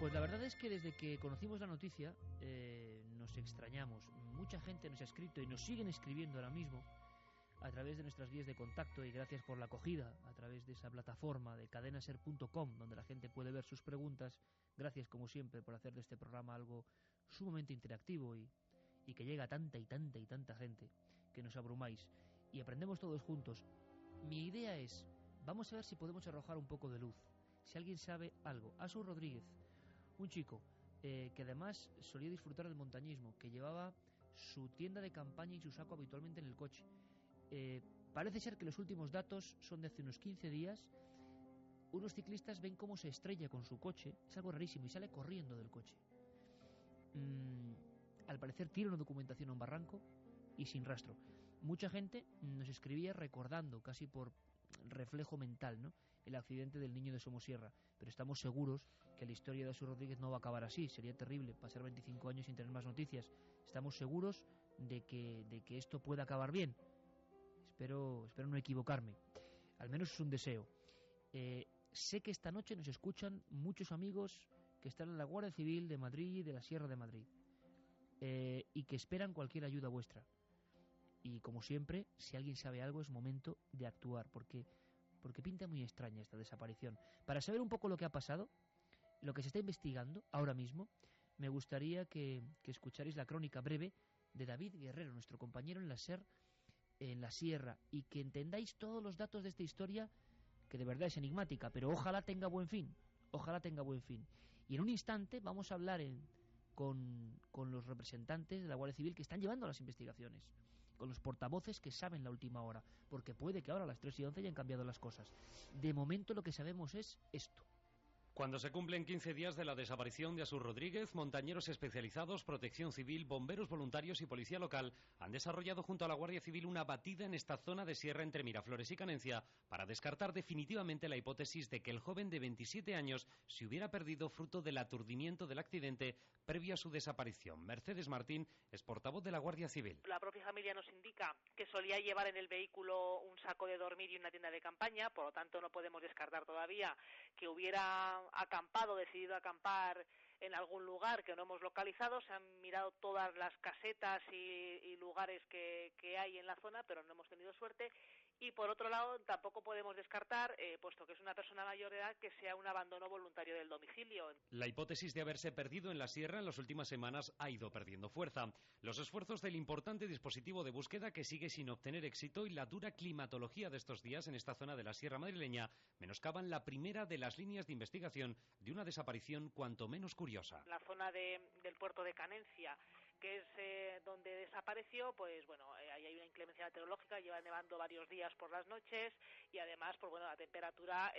Pues la verdad es que desde que conocimos la noticia nos extrañamos. Mucha gente nos ha escrito y nos siguen escribiendo ahora mismo a través de nuestras vías de contacto, y gracias por la acogida a través de esa plataforma de cadenaser.com, donde la gente puede ver sus preguntas. Gracias, como siempre, por hacer de este programa algo sumamente interactivo y que llega a tanta y tanta gente que nos abrumáis y aprendemos todos juntos. Mi idea es, vamos a ver si podemos arrojar un poco de luz, si alguien sabe algo. Asu Rodríguez, un chico que además solía disfrutar del montañismo, que llevaba su tienda de campaña y su saco habitualmente en el coche. Parece ser que los últimos datos son de hace unos 15 días. Unos ciclistas ven cómo se estrella con su coche, es algo rarísimo, y sale corriendo del coche. Al parecer tira una documentación a un barranco y sin rastro. Mucha gente nos escribía recordando, casi por reflejo mental, ¿no?, el accidente del niño de Somosierra, pero estamos seguros que la historia de Asu Rodríguez no va a acabar así. Sería terrible pasar 25 años sin tener más noticias. Estamos seguros de que esto pueda acabar bien. Espero no equivocarme, al menos es un deseo. Sé que esta noche nos escuchan muchos amigos que están en la Guardia Civil de Madrid y de la Sierra de Madrid, y que esperan cualquier ayuda vuestra. Y como siempre, si alguien sabe algo, es momento de actuar, porque pinta muy extraña esta desaparición. Para saber un poco lo que ha pasado, lo que se está investigando ahora mismo, me gustaría que escucharais la crónica breve de David Guerrero, nuestro compañero en la SER, en la Sierra, y que entendáis todos los datos de esta historia, que de verdad es enigmática, pero ojalá tenga buen fin. Ojalá tenga buen fin. Y en un instante vamos a hablar con los representantes de la Guardia Civil que están llevando las investigaciones, con los portavoces que saben la última hora, porque puede que ahora a las 3:11 hayan cambiado las cosas. De momento lo que sabemos es esto. Cuando se cumplen 15 días de la desaparición de Asu Rodríguez, montañeros especializados, protección civil, bomberos voluntarios y policía local han desarrollado junto a la Guardia Civil una batida en esta zona de sierra entre Miraflores y Canencia para descartar definitivamente la hipótesis de que el joven de 27 años se hubiera perdido fruto del aturdimiento del accidente previo a su desaparición. Mercedes Martín es portavoz de la Guardia Civil. La propia familia nos indica que solía llevar en el vehículo un saco de dormir y una tienda de campaña, por lo tanto no podemos descartar todavía que hubiera decidido acampar en algún lugar que no hemos localizado. Se han mirado todas las casetas y lugares que hay en la zona, pero no hemos tenido suerte. Y por otro lado, tampoco podemos descartar, puesto que es una persona mayor de edad, que sea un abandono voluntario del domicilio. La hipótesis de haberse perdido en la sierra en las últimas semanas ha ido perdiendo fuerza. Los esfuerzos del importante dispositivo de búsqueda, que sigue sin obtener éxito, y la dura climatología de estos días en esta zona de la sierra madrileña menoscaban la primera de las líneas de investigación de una desaparición cuanto menos curiosa. La zona del puerto de Canencia, que es donde desapareció, pues bueno, ahí hay una inclemencia meteorológica, lleva nevando varios días por las noches y además, pues bueno, la temperatura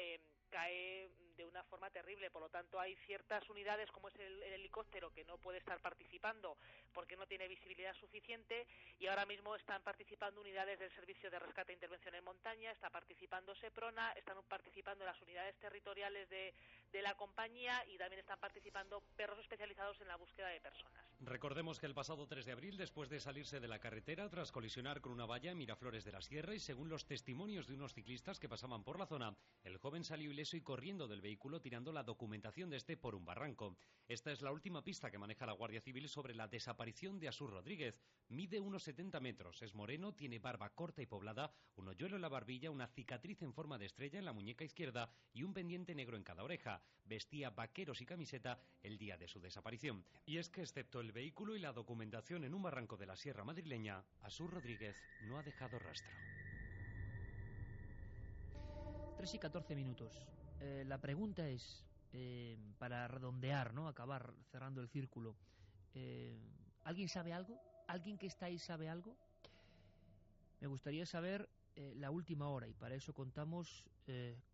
cae de una forma terrible. Por lo tanto, hay ciertas unidades, como es el helicóptero, que no puede estar participando porque no tiene visibilidad suficiente, y ahora mismo están participando unidades del Servicio de Rescate e Intervención en Montaña, está participando Seprona, están participando las unidades territoriales de la compañía, y también están participando perros especializados en la búsqueda de personas. Recordemos que el pasado 3 de abril, después de salirse de la carretera tras colisionar con una valla en Miraflores de la Sierra, y según los testimonios de unos ciclistas que pasaban por la zona, el joven salió ileso y corriendo del vehículo, tirando la documentación de este por un barranco. Esta es la última pista que maneja la Guardia Civil sobre la desaparición de Asu Rodríguez. Mide unos 70 metros, es moreno, tiene barba corta y poblada, un hoyuelo en la barbilla, una cicatriz en forma de estrella en la muñeca izquierda y un pendiente negro en cada oreja. Vestía vaqueros y camiseta el día de su desaparición. Y es que, excepto el vehículo y la documentación en un barranco de la sierra madrileña, Asu Rodríguez no ha dejado rastro. 3:14. La pregunta es, para redondear, ¿no?, acabar cerrando el círculo, ¿alguien sabe algo? ¿Alguien que está ahí sabe algo? Me gustaría saber la última hora, y para eso contamos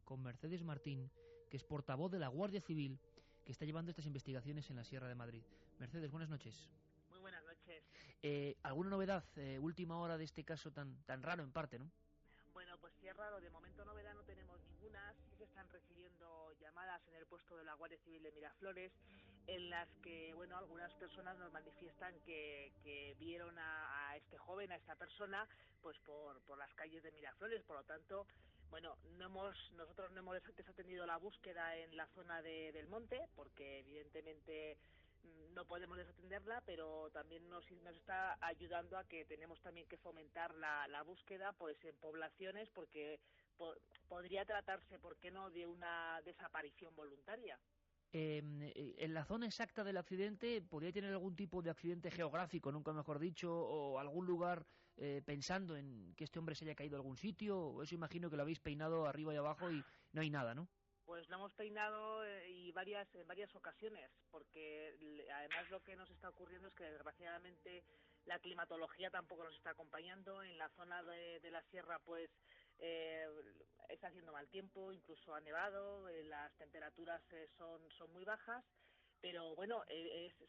con Mercedes Martín, que es portavoz de la Guardia Civil, que está llevando estas investigaciones en la Sierra de Madrid. Mercedes, buenas noches. Muy buenas noches. ¿Alguna novedad, última hora, de este caso tan raro en parte, no? Bueno, pues sí es raro. De momento novedad no tenemos ninguna. Sí se están recibiendo llamadas en el puesto de la Guardia Civil de Miraflores, en las que, bueno, algunas personas nos manifiestan que vieron a este joven, a esta persona, pues por las calles de Miraflores. Por lo tanto, Bueno, nosotros no hemos desatendido la búsqueda en la zona del monte, porque evidentemente no podemos desatenderla, pero también nos está ayudando a que tenemos también que fomentar la búsqueda pues en poblaciones, porque podría tratarse, ¿por qué no?, de una desaparición voluntaria. En la zona exacta del accidente, ¿podría tener algún tipo de accidente geográfico, nunca mejor dicho, o algún lugar pensando en que este hombre se haya caído a algún sitio? O eso imagino que lo habéis peinado arriba y abajo y no hay nada, ¿no? Pues lo hemos peinado en varias ocasiones, porque además lo que nos está ocurriendo es que desgraciadamente la climatología tampoco nos está acompañando. En la zona de la sierra pues eh, está haciendo mal tiempo, incluso ha nevado, las temperaturas son muy bajas, pero bueno,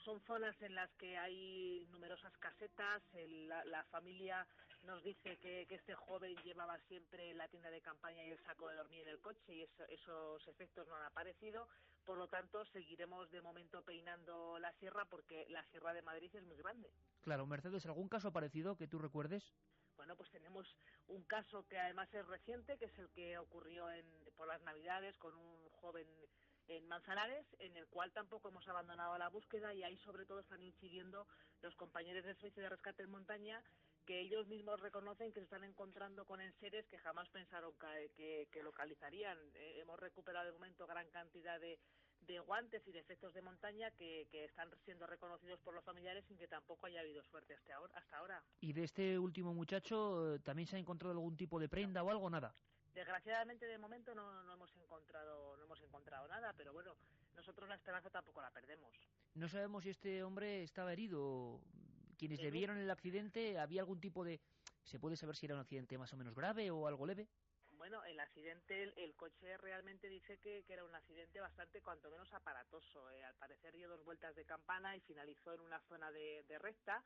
son zonas en las que hay numerosas casetas. La familia nos dice que este joven llevaba siempre la tienda de campaña y el saco de dormir en el coche, y esos efectos no han aparecido. Por lo tanto, seguiremos de momento peinando la sierra, porque la Sierra de Madrid es muy grande. Claro, Mercedes, ¿algún caso parecido que tú recuerdes? Bueno, pues tenemos un caso que además es reciente, que es el que ocurrió por las Navidades con un joven en Manzanares, en el cual tampoco hemos abandonado la búsqueda, y ahí sobre todo están incidiendo los compañeros del Servicio de Rescate en Montaña, que ellos mismos reconocen que se están encontrando con enseres que jamás pensaron que localizarían. Hemos recuperado de momento gran cantidad de guantes y de efectos de montaña que están siendo reconocidos por los familiares, sin que tampoco haya habido suerte hasta ahora. ¿Y de este último muchacho también se ha encontrado algún tipo de prenda o algo? Nada. Desgraciadamente de momento no hemos encontrado nada, pero bueno, nosotros la esperanza tampoco la perdemos. No sabemos si este hombre estaba herido. Quienes le En un vieron el accidente, ¿había algún tipo de... ¿Se puede saber si era un accidente más o menos grave o algo leve? Bueno, el accidente, el coche realmente dice que era un accidente bastante, cuanto menos, aparatoso. Al parecer dio 2 vueltas de campana y finalizó en una zona de recta,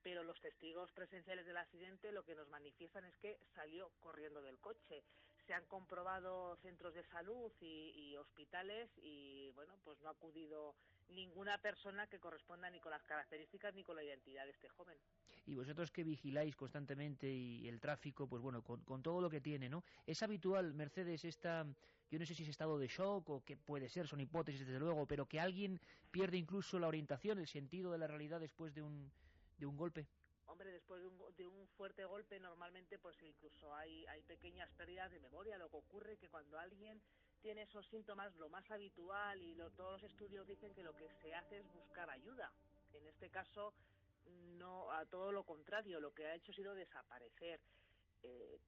pero los testigos presenciales del accidente lo que nos manifiestan es que salió corriendo del coche. Se han comprobado centros de salud y hospitales, y bueno, pues no ha acudido ninguna persona que corresponda ni con las características ni con la identidad de este joven. Y vosotros que vigiláis constantemente y el tráfico, pues bueno, con todo lo que tiene, ¿no? ¿Es habitual, Mercedes, yo no sé si es estado de shock o qué puede ser, son hipótesis desde luego, pero que alguien pierde incluso la orientación, el sentido de la realidad después de un golpe? Hombre, después de un fuerte golpe, normalmente pues incluso hay pequeñas pérdidas de memoria. Lo que ocurre es que cuando alguien tiene esos síntomas, lo más habitual, y todos los estudios dicen que lo que se hace es buscar ayuda. En este caso, no, a todo lo contrario, lo que ha hecho ha sido desaparecer.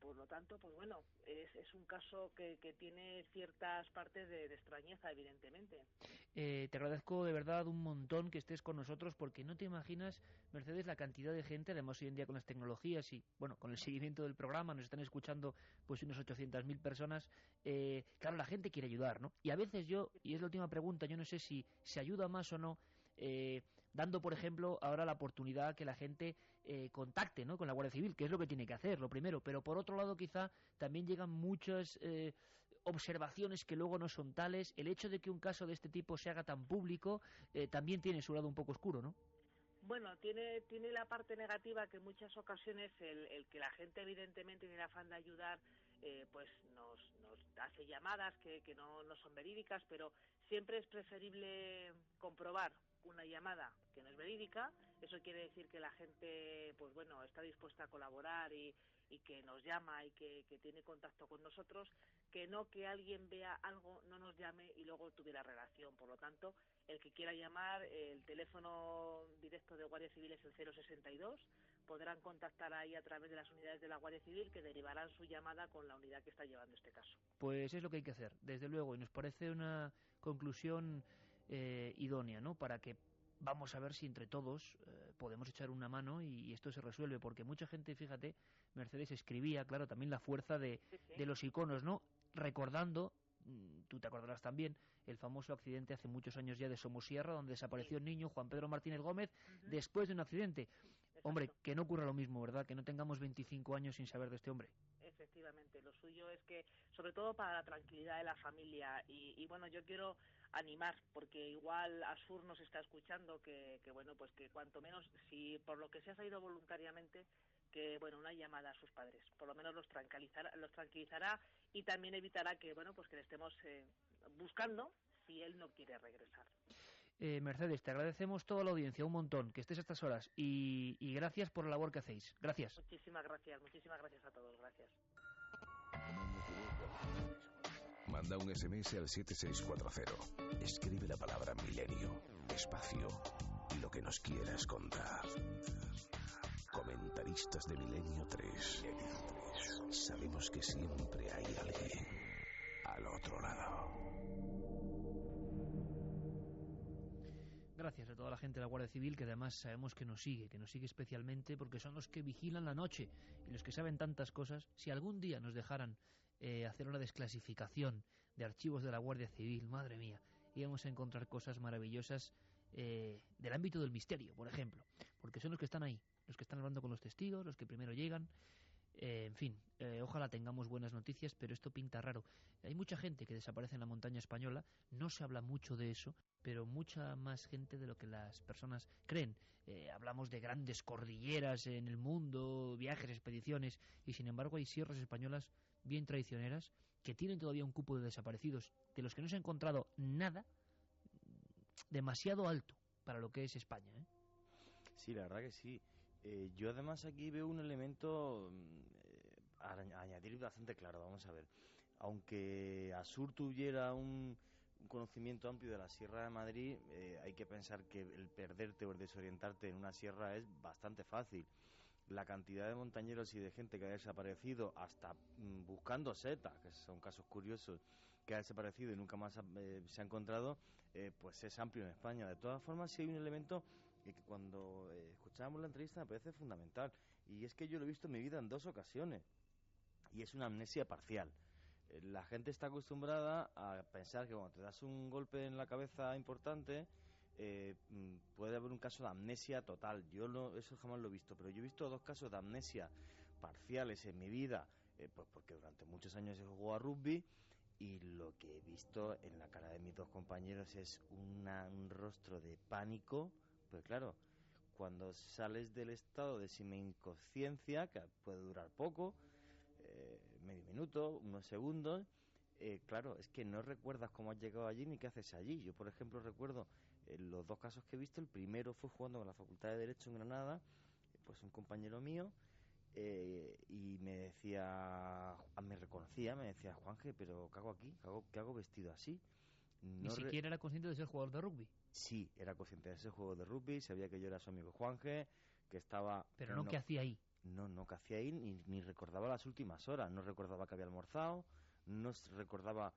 Por lo tanto, pues bueno, es un caso que tiene ciertas partes de extrañeza, evidentemente. Te agradezco de verdad un montón que estés con nosotros, porque no te imaginas, Mercedes, la cantidad de gente, además hoy en día con las tecnologías y bueno, con el seguimiento del programa, nos están escuchando pues unas 800.000 personas. Claro, la gente quiere ayudar, ¿no? Y a veces y es la última pregunta, yo no sé si se ayuda más o no, dando, por ejemplo, ahora la oportunidad que la gente contacte, ¿no?, con la Guardia Civil, que es lo que tiene que hacer, lo primero. Pero por otro lado, quizá también llegan muchas observaciones que luego no son tales. El hecho de que un caso de este tipo se haga tan público también tiene su lado un poco oscuro, ¿no? Bueno, tiene la parte negativa, que en muchas ocasiones el que la gente evidentemente tiene afán de ayudar, pues nos hace llamadas que no son verídicas, pero siempre es preferible comprobar una llamada que no es verídica. Eso quiere decir que la gente, pues bueno, está dispuesta a colaborar y que nos llama y que tiene contacto con nosotros, que no que alguien vea algo, no nos llame y luego tuviera relación. Por lo tanto, el que quiera llamar, el teléfono directo de Guardia Civil es el 062, podrán contactar ahí a través de las unidades de la Guardia Civil, que derivarán su llamada con la unidad que está llevando este caso. Pues es lo que hay que hacer, desde luego, y nos parece una conclusión idónea, ¿no?, para que vamos a ver si entre todos podemos echar una mano y esto se resuelve, porque mucha gente, fíjate, Mercedes escribía, claro, también la fuerza de los iconos, ¿no?, recordando, tú te acordarás también, el famoso accidente hace muchos años ya de Somosierra, donde desapareció el niño Juan Pedro Martínez Gómez después de un accidente. Hombre, que no ocurra lo mismo, ¿verdad?, que no tengamos 25 años sin saber de este hombre. Efectivamente, lo suyo es que, sobre todo para la tranquilidad de la familia, y bueno, yo quiero animar, porque igual Asur nos está escuchando, que bueno, pues que cuanto menos, si por lo que sea se ha ido voluntariamente, que bueno, una llamada a sus padres, por lo menos los tranquilizará y también evitará que, bueno, pues que le estemos buscando si él no quiere regresar. Mercedes, te agradecemos toda la audiencia, un montón, que estés a estas horas y gracias por la labor que hacéis. Gracias. Muchísimas gracias a todos, gracias. Manda un SMS al 7640. Escribe la palabra milenio, espacio y lo que nos quieras contar. Comentaristas de Milenio 3. Sabemos que siempre hay alguien al otro lado. Gracias a toda la gente de la Guardia Civil, que además sabemos que nos sigue especialmente porque son los que vigilan la noche y los que saben tantas cosas. Si algún día nos dejaran hacer una desclasificación de archivos de la Guardia Civil, madre mía, íbamos a encontrar cosas maravillosas del ámbito del misterio, por ejemplo, porque son los que están ahí, los que están hablando con los testigos, los que primero llegan. En fin, ojalá tengamos buenas noticias, pero esto pinta raro. Hay mucha gente que desaparece en la montaña española, no se habla mucho de eso, pero mucha más gente de lo que las personas creen. Hablamos de grandes cordilleras en el mundo, viajes, expediciones, y sin embargo hay sierras españolas bien traicioneras que tienen todavía un cupo de desaparecidos, de los que no se ha encontrado nada, demasiado alto para lo que es España, ¿eh? Sí, la verdad que sí. Yo además aquí veo un elemento a añadir bastante claro. Vamos a ver, aunque Asur tuviera un conocimiento amplio de la Sierra de Madrid, hay que pensar que el perderte o el desorientarte en una sierra es bastante fácil. La cantidad de montañeros y de gente que ha desaparecido, hasta buscando setas, que son casos curiosos, que ha desaparecido y nunca más se ha encontrado, pues es amplio en España. De todas formas, sí hay un elemento que cuando escuchábamos la entrevista me parece fundamental, y es que yo lo he visto en mi vida en 2 ocasiones, y es una amnesia parcial. La gente está acostumbrada a pensar que cuando te das un golpe en la cabeza importante, puede haber un caso de amnesia total. Eso jamás lo he visto, pero yo he visto 2 casos de amnesia parciales en mi vida, pues porque durante muchos años he jugado a rugby, y lo que he visto en la cara de mis 2 compañeros es un rostro de pánico. Pues claro, cuando sales del estado de semi-inconsciencia, que puede durar poco, medio minuto, unos segundos, claro, es que no recuerdas cómo has llegado allí ni qué haces allí. Yo, por ejemplo, recuerdo los 2 casos que he visto. El primero fue jugando con la Facultad de Derecho en Granada, pues un compañero mío, y me decía, me reconocía, me decía: Juanje, pero ¿qué hago aquí? ¿Qué hago vestido así? Ni siquiera era consciente de ser jugador de rugby. Sí, era consciente de ese juego de rugby, sabía que yo era su amigo Juanje, que estaba... Pero no, ¿qué hacía ahí? No, ¿qué hacía ahí? Ni recordaba las últimas horas, no recordaba que había almorzado, no recordaba...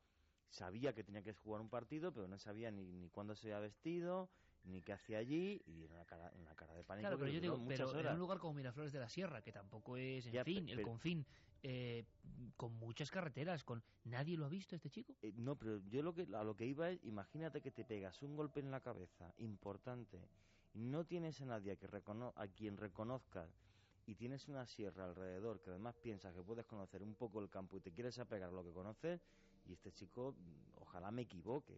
Sabía que tenía que jugar un partido, pero no sabía ni cuándo se había vestido, ni qué hacía allí, y era una cara de pánico. Claro, pero yo digo, muchas horas. En un lugar como Miraflores de la Sierra, que tampoco es, el confín, con muchas carreteras, ¿nadie lo ha visto este chico? No, pero yo a lo que iba es, imagínate que te pegas un golpe en la cabeza importante, no tienes a nadie a quien reconozcas, y tienes una sierra alrededor que además piensas que puedes conocer un poco el campo y te quieres apegar a lo que conoces, y este chico, ojalá me equivoque,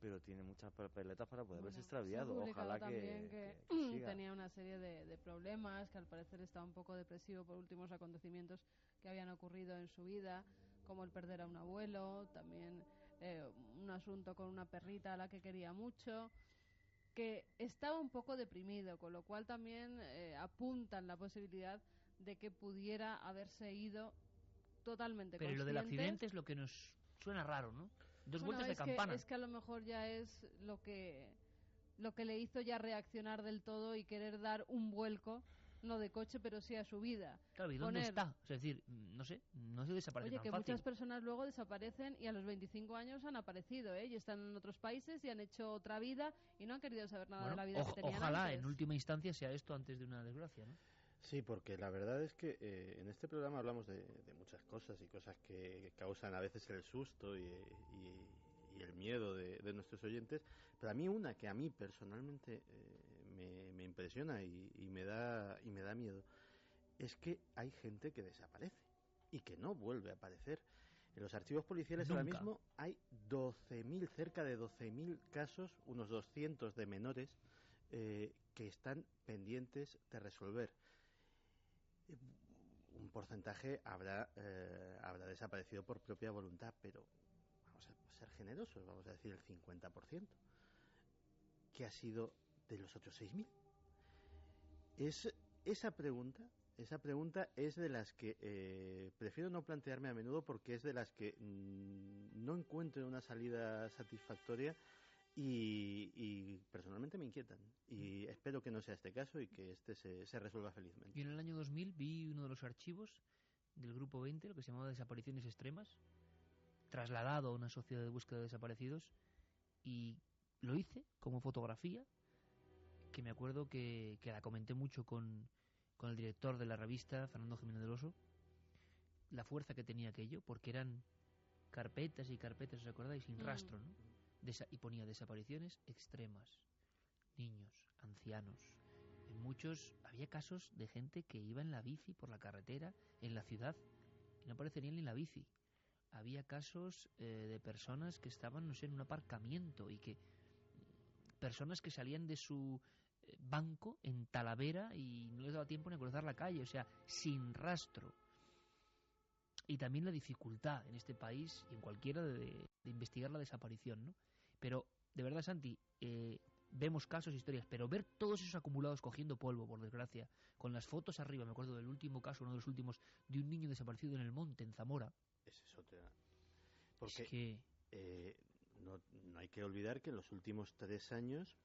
pero tiene muchas papeletas para poder verse extraviado. Ojalá que siga. Tenía una serie de problemas, que al parecer estaba un poco depresivo por últimos acontecimientos que habían ocurrido en su vida, como el perder a un abuelo, también un asunto con una perrita a la que quería mucho, que estaba un poco deprimido, con lo cual también apuntan la posibilidad de que pudiera haberse ido totalmente consciente. Pero lo del accidente es lo que nos suena raro, ¿no? Dos vueltas de campana. Es que a lo mejor ya es lo que le hizo ya reaccionar del todo y querer dar un vuelco, no de coche, pero sí a su vida. Claro, ¿y dónde está? Es decir, no se desaparece tan fácil. Oye, que muchas personas luego desaparecen y a los 25 años han aparecido, y están en otros países y han hecho otra vida y no han querido saber nada de la vida que tenían ojalá antes. En última instancia sea esto antes de una desgracia, ¿no? Sí, porque la verdad es que en este programa hablamos de muchas cosas, y cosas que causan a veces el susto y el miedo de nuestros oyentes, pero a mí una que a mí personalmente me impresiona y me da miedo es que hay gente que desaparece y que no vuelve a aparecer. En los archivos policiales Nunca. Ahora mismo hay cerca de 12.000 casos, unos 200 de menores que están pendientes de resolver. un porcentaje habrá desaparecido por propia voluntad, pero vamos a ser generosos, vamos a decir el 50%. ¿Qué ha sido de los otros 6.000? Esa pregunta es de las que prefiero no plantearme a menudo, porque es de las que no encuentro una salida satisfactoria y personalmente me inquietan. Y espero que no sea este caso y que este se resuelva felizmente. Yo en el año 2000 vi uno de los archivos del Grupo 20, lo que se llamaba Desapariciones Extremas, trasladado a una sociedad de búsqueda de desaparecidos, y lo hice como fotografía, que me acuerdo que la comenté mucho con el director de la revista, Fernando Jiménez del Oso, la fuerza que tenía aquello, porque eran carpetas y carpetas, ¿os acordáis? Sin rastro, ¿no? Y ponía desapariciones extremas, niños, ancianos. En muchos había casos de gente que iba en la bici por la carretera, en la ciudad, y no aparecería ni en la bici. Había casos de personas que estaban, no sé, en un aparcamiento, y que personas que salían de su banco en Talavera y no les daba tiempo ni a cruzar la calle, o sea, sin rastro. Y también la dificultad en este país y en cualquiera de investigar la desaparición, ¿no? Pero, de verdad, Santi, vemos casos, historias, pero ver todos esos acumulados cogiendo polvo, por desgracia, con las fotos arriba, me acuerdo del último caso, uno de los últimos, de un niño desaparecido en el monte, en Zamora. Esa es otra. Porque es que no hay que olvidar que en los últimos 3 años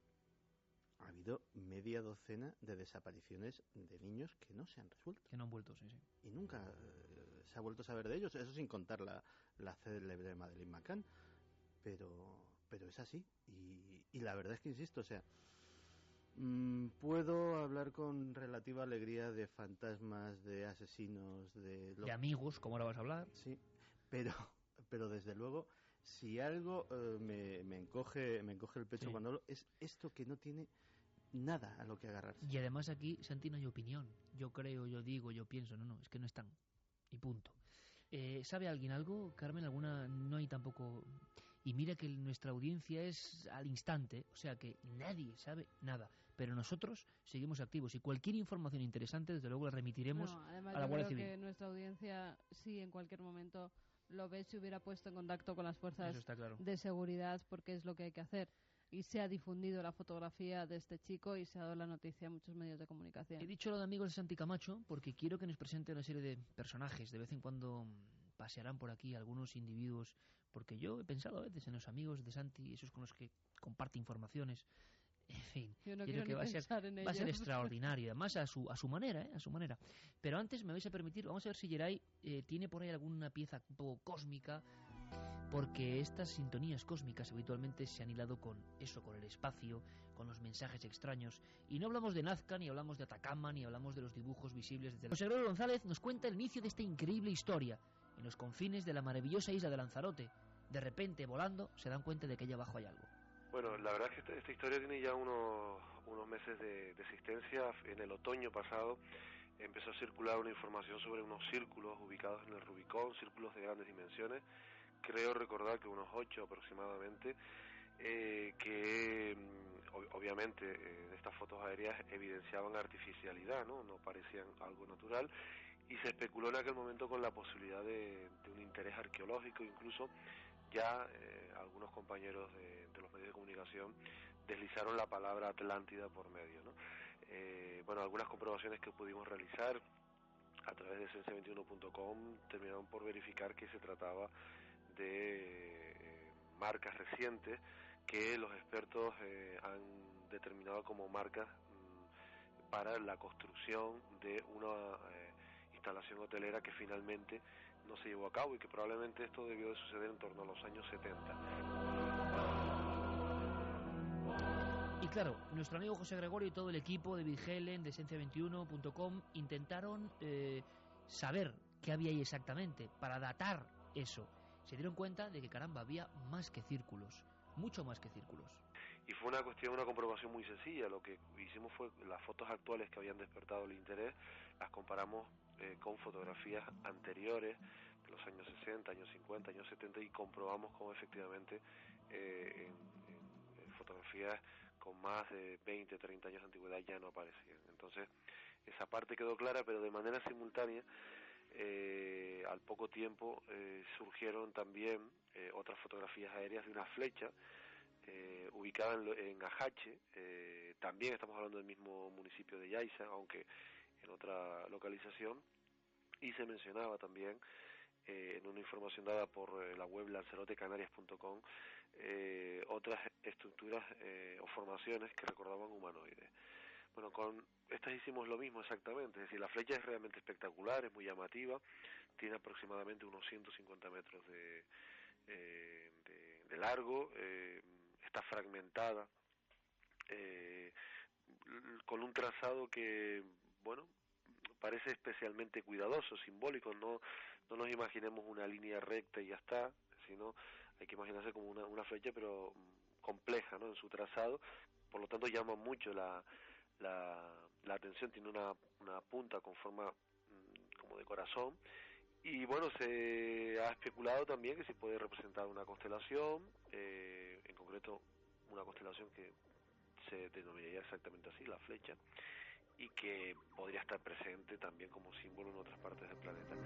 ha habido media docena de desapariciones de niños que no se han resuelto. Que no han vuelto, sí. Y nunca se ha vuelto a saber de ellos, eso sin contar la célebre de Madeleine McCann. Pero es así. Y la verdad es que insisto, o sea, puedo hablar con relativa alegría de fantasmas, de asesinos, de amigos, como ahora vas a hablar. Sí, pero desde luego, si algo me encoge el pecho cuando hablo, es esto, que no tiene nada a lo que agarrarse. Y además aquí, Santi, no hay opinión. Yo creo, yo digo, yo pienso. No, es que no están. Y punto. ¿Sabe alguien algo, Carmen? ¿Alguna? No hay tampoco. Y mira que nuestra audiencia es al instante, o sea que nadie sabe nada. Pero nosotros seguimos activos y cualquier información interesante, desde luego, la remitiremos a la Guardia Civil. Que nuestra audiencia, sí, en cualquier momento lo ve, se hubiera puesto en contacto con las fuerzas de seguridad, porque es lo que hay que hacer. Y se ha difundido la fotografía de este chico y se ha dado la noticia a muchos medios de comunicación. He dicho lo de amigos de Santi Camacho porque quiero que nos presente una serie de personajes. De vez en cuando pasearán por aquí algunos individuos, porque yo he pensado a veces en los amigos de Santi, esos con los que comparte informaciones. En fin, yo no quiero que va a ser extraordinario, además a su manera, a su manera. Pero antes me vais a permitir, vamos a ver si Geray tiene por ahí alguna pieza un poco cósmica, porque estas sintonías cósmicas habitualmente se han hilado con eso, con el espacio, con los mensajes extraños. Y no hablamos de Nazca, ni hablamos de Atacama, ni hablamos de los dibujos visibles desde José Gregorio González nos cuenta el inicio de esta increíble historia, en los confines de la maravillosa isla de Lanzarote. De repente, volando, se dan cuenta de que allá abajo hay algo. Bueno, la verdad es que esta historia tiene ya unos meses de existencia. En el otoño pasado empezó a circular una información sobre unos círculos ubicados en el Rubicón, círculos de grandes dimensiones, creo recordar que unos 8 aproximadamente, que obviamente de estas fotos aéreas evidenciaban artificialidad, no parecían algo natural, y se especuló en aquel momento con la posibilidad de un interés arqueológico. Incluso ya algunos compañeros de los medios de comunicación deslizaron la palabra Atlántida por medio, ¿no? Bueno, algunas comprobaciones que pudimos realizar a través de ciencia21.com terminaron por verificar que se trataba de marcas recientes que los expertos han determinado como marcas para la construcción de una instalación hotelera que finalmente no se llevó a cabo, y que probablemente esto debió de suceder en torno a los años 70. Y claro, nuestro amigo José Gregorio y todo el equipo de Vigelen, de Ciencia21.com, intentaron saber qué había ahí exactamente, para datar eso. Se dieron cuenta de que, caramba, había más que círculos, mucho más que círculos. Y fue una comprobación muy sencilla. Lo que hicimos fue las fotos actuales que habían despertado el interés, las comparamos con fotografías anteriores de los años 60, años 50, años 70, y comprobamos cómo efectivamente en fotografías con más de 20, 30 años de antigüedad ya no aparecían. Entonces, esa parte quedó clara, pero de manera simultánea al poco tiempo surgieron también otras fotografías aéreas de una flecha ubicada en Ajache, también estamos hablando del mismo municipio de Yaiza, aunque en otra localización, y se mencionaba también en una información dada por la web lanzarotecanarias.com otras estructuras o formaciones que recordaban humanoides. Bueno, con estas hicimos lo mismo exactamente, es decir, la flecha es realmente espectacular, es muy llamativa, tiene aproximadamente unos 150 metros de largo, está fragmentada, con un trazado que, bueno, parece especialmente cuidadoso, simbólico. No nos imaginemos una línea recta y ya está, sino hay que imaginarse como una flecha, pero compleja, ¿no?, en su trazado. Por lo tanto llama mucho la atención. Tiene una punta con forma como de corazón, y bueno, se ha especulado también que se puede representar una constelación, en concreto una constelación que se denominaría exactamente así, la flecha, y que podría estar presente también como símbolo en otras partes del planeta.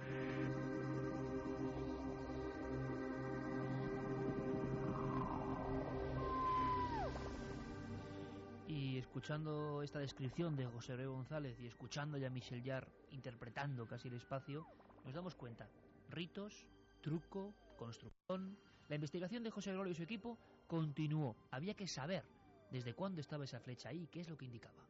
Y escuchando esta descripción de José Gregorio González y escuchando ya a Michel Jarre interpretando casi el espacio, nos damos cuenta: ritos, truco, construcción. La investigación de José Gregorio y su equipo continuó. Había que saber desde cuándo estaba esa flecha ahí, qué es lo que indicaba.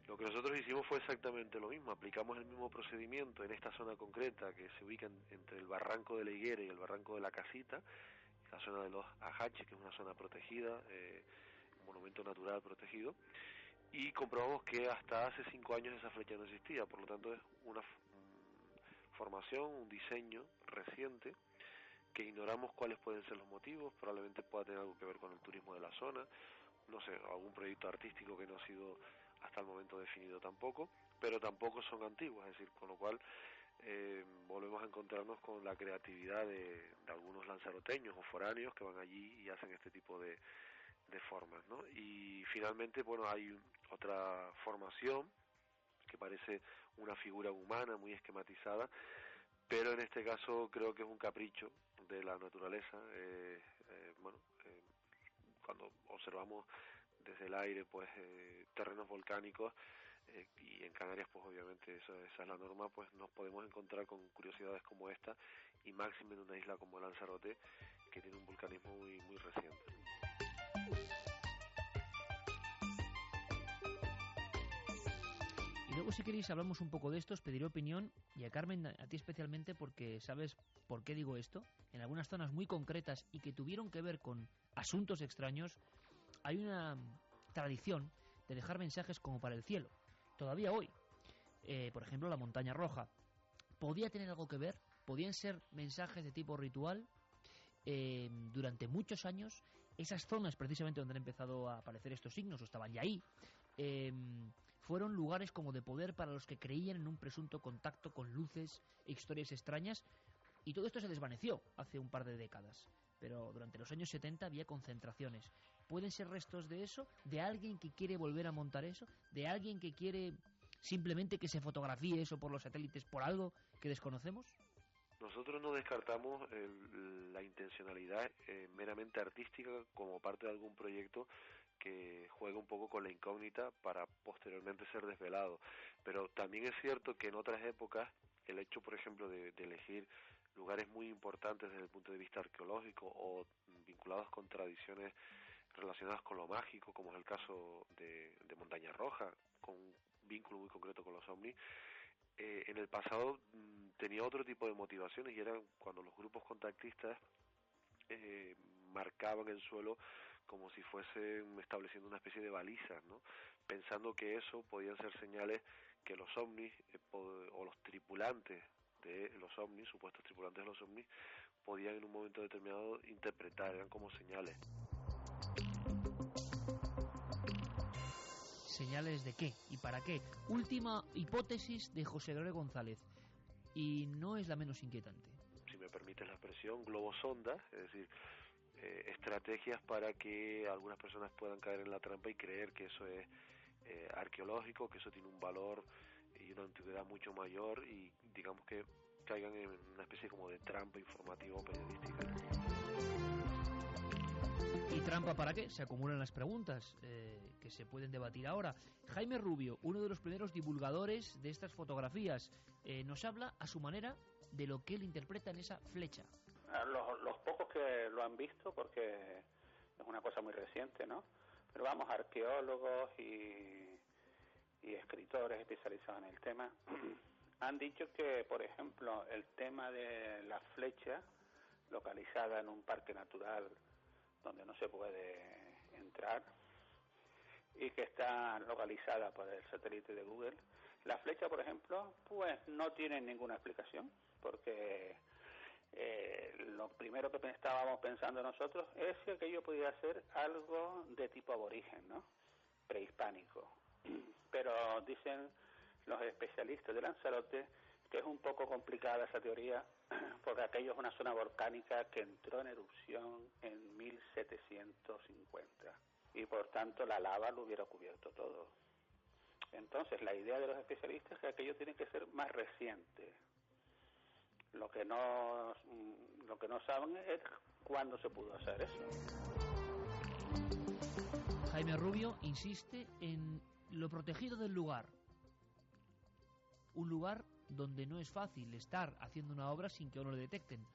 Lo que nosotros hicimos fue exactamente lo mismo. Aplicamos el mismo procedimiento en esta zona concreta que se ubica entre el barranco de la Higuera y el barranco de la Casita, la zona de los Ajaches, que es una zona protegida, un monumento natural protegido, y comprobamos que hasta hace 5 años esa flecha no existía. Por lo tanto es una formación, un diseño reciente, que ignoramos cuáles pueden ser los motivos. Probablemente pueda tener algo que ver con el turismo de la zona, no sé, algún proyecto artístico que no ha sido hasta el momento definido tampoco, pero tampoco son antiguas, es decir, con lo cual volvemos a encontrarnos con la creatividad de algunos lanzaroteños o foráneos que van allí y hacen este tipo de formas, ¿no? Y finalmente, bueno, hay otra formación que parece una figura humana muy esquematizada, pero en este caso creo que es un capricho de la naturaleza. Cuando observamos desde el aire pues terrenos volcánicos, y en Canarias pues obviamente esa es la norma, pues nos podemos encontrar con curiosidades como esta, y máxime en una isla como Lanzarote, que tiene un vulcanismo muy reciente. Y luego, si queréis, hablamos un poco de esto, os pediré opinión, y a Carmen, a ti especialmente, porque sabes por qué digo esto. En algunas zonas muy concretas y que tuvieron que ver con asuntos extraños, hay una tradición de dejar mensajes como para el cielo. Todavía hoy, por ejemplo, la Montaña Roja, ¿podía tener algo que ver? ¿Podían ser mensajes de tipo ritual? Durante muchos años, esas zonas precisamente donde han empezado a aparecer estos signos, o estaban ya ahí, fueron lugares como de poder para los que creían en un presunto contacto con luces e historias extrañas, y todo esto se desvaneció hace un par de décadas. Pero durante los años 70 había concentraciones. ¿Pueden ser restos de eso? ¿De alguien que quiere volver a montar eso? ¿De alguien que quiere simplemente que se fotografíe eso por los satélites por algo que desconocemos? Nosotros no descartamos la intencionalidad meramente artística como parte de algún proyecto que juega un poco con la incógnita para posteriormente ser desvelado. Pero también es cierto que en otras épocas el hecho, por ejemplo, de elegir lugares muy importantes desde el punto de vista arqueológico o vinculados con tradiciones relacionadas con lo mágico, como es el caso de Montaña Roja, con un vínculo muy concreto con los ovnis, en el pasado tenía otro tipo de motivaciones, y eran cuando los grupos contactistas marcaban el suelo como si fuesen estableciendo una especie de balizas, ¿no?, pensando que eso podían ser señales que los ovnis o los tripulantes de los ovnis, supuestos tripulantes de los ovnis, podían en un momento determinado interpretar, eran como señales. ¿Señales de qué? ¿Y para qué? Última hipótesis de José Gregorio González, y no es la menos inquietante. Si me permites la expresión, globosondas, es decir, estrategias para que algunas personas puedan caer en la trampa y creer que eso es arqueológico, que eso tiene un valor y una antigüedad mucho mayor, y digamos que caigan en una especie como de trampa informativa o periodística. ¿Y trampa para qué? Se acumulan las preguntas que se pueden debatir ahora. Jaime Rubio, uno de los primeros divulgadores de estas fotografías, nos habla a su manera de lo que él interpreta en esa flecha. Los pocos que lo han visto, porque es una cosa muy reciente, ¿no? Pero vamos, arqueólogos y escritores especializados en el tema han dicho que, por ejemplo, el tema de la flecha localizada en un parque natural donde no se puede entrar y que está localizada por el satélite de Google, la flecha, por ejemplo, pues no tiene ninguna explicación, porque lo primero que estábamos pensando nosotros es que aquello podía ser algo de tipo aborigen, ¿no? Prehispánico. Pero dicen los especialistas de Lanzarote que es un poco complicada esa teoría, porque aquello es una zona volcánica que entró en erupción en 1750 y por tanto la lava lo hubiera cubierto todo. Entonces la idea de los especialistas es que aquello tiene que ser más reciente. Lo que no saben es cuándo se pudo hacer eso. Jaime Rubio insiste en lo protegido del lugar. Un lugar donde no es fácil estar haciendo una obra sin que uno lo detecten.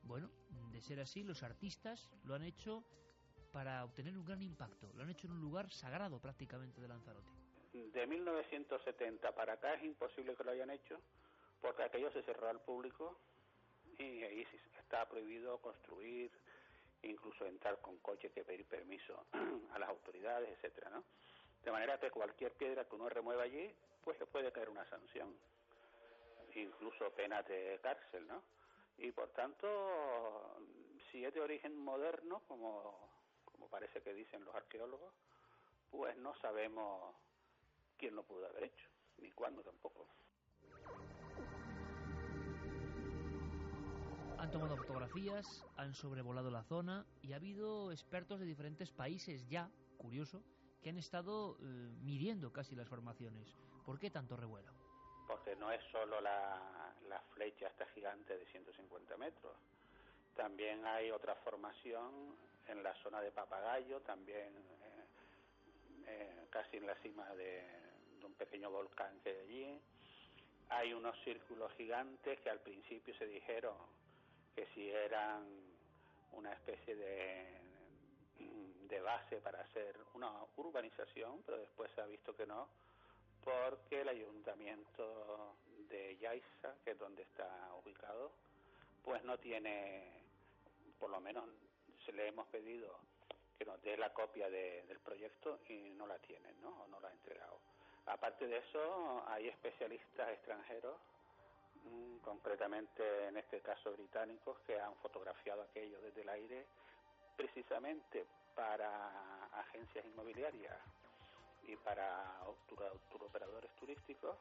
Bueno, de ser así, los artistas lo han hecho para obtener un gran impacto. Lo han hecho en un lugar sagrado prácticamente de Lanzarote. De 1970 para acá es imposible que lo hayan hecho, porque aquello se cerró al público y ahí está prohibido construir, incluso entrar con coche, que pedir permiso a las autoridades, etcétera, ¿no? De manera que cualquier piedra que uno remueva allí, pues le puede caer una sanción, incluso penas de cárcel, ¿no? Y por tanto, si es de origen moderno, como parece que dicen los arqueólogos, pues no sabemos quién lo pudo haber hecho, ni cuándo tampoco. Han tomado fotografías, han sobrevolado la zona y ha habido expertos de diferentes países ya, curioso, que han estado midiendo casi las formaciones. ¿Por qué tanto revuelo? Porque no es solo la flecha esta gigante de 150 metros. También hay otra formación en la zona de Papagayo, también casi en la cima de un pequeño volcán que hay allí. Hay unos círculos gigantes que al principio se dijeron que si eran una especie de base para hacer una urbanización, pero después se ha visto que no, porque el ayuntamiento de Yaiza, que es donde está ubicado, pues no tiene, por lo menos se le hemos pedido que nos dé la copia del proyecto y no la tienen, ¿no? O no la ha entregado. Aparte de eso, hay especialistas extranjeros, concretamente en este caso británicos, que han fotografiado aquello desde el aire precisamente para agencias inmobiliarias y para turoperadores turísticos,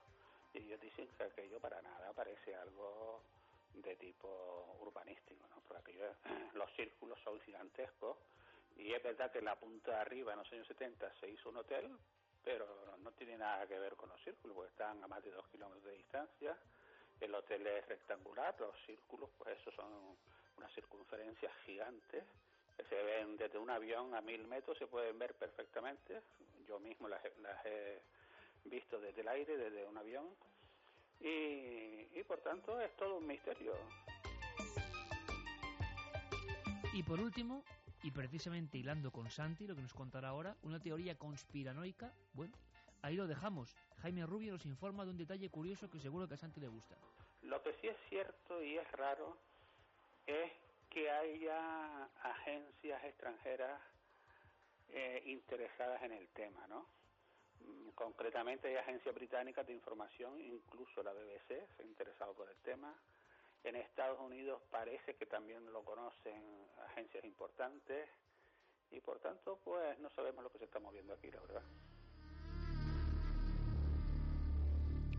y ellos dicen que aquello para nada parece algo de tipo urbanístico, ¿no? Porque aquello, los círculos son gigantescos, y es verdad que en la punta de arriba en los años 70 se hizo un hotel, pero no tiene nada que ver con los círculos, porque están a más de 2 kilómetros de distancia. El hotel es rectangular, los círculos, pues esos son unas circunferencias gigantes que se ven desde un avión a 1000 metros, se pueden ver perfectamente. Yo mismo las he visto desde el aire, desde un avión, y por tanto es todo un misterio. Y por último, y precisamente hilando con Santi, lo que nos contará ahora, una teoría conspiranoica. Bueno, ahí lo dejamos. Jaime Rubio nos informa de un detalle curioso que seguro que a Santi le gusta. Lo que sí es cierto y es raro es que haya agencias extranjeras interesadas en el tema, ¿no? Concretamente hay agencias británicas de información, incluso la BBC se ha interesado por el tema. En Estados Unidos parece que también lo conocen agencias importantes, y por tanto pues no sabemos lo que se está moviendo aquí, la verdad.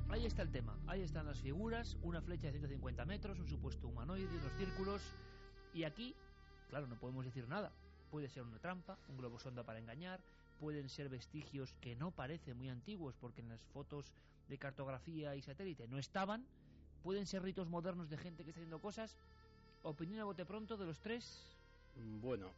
Ahí está el tema, ahí están las figuras, una flecha de 150 metros, un supuesto humanoide, unos círculos, y aquí, claro, no podemos decir nada. Puede ser una trampa, un globo sonda para engañar, pueden ser vestigios que no parecen muy antiguos porque en las fotos de cartografía y satélite no estaban, ¿Pueden ser ritos modernos de gente que está haciendo cosas? ¿Opinión a bote pronto de los tres? Bueno,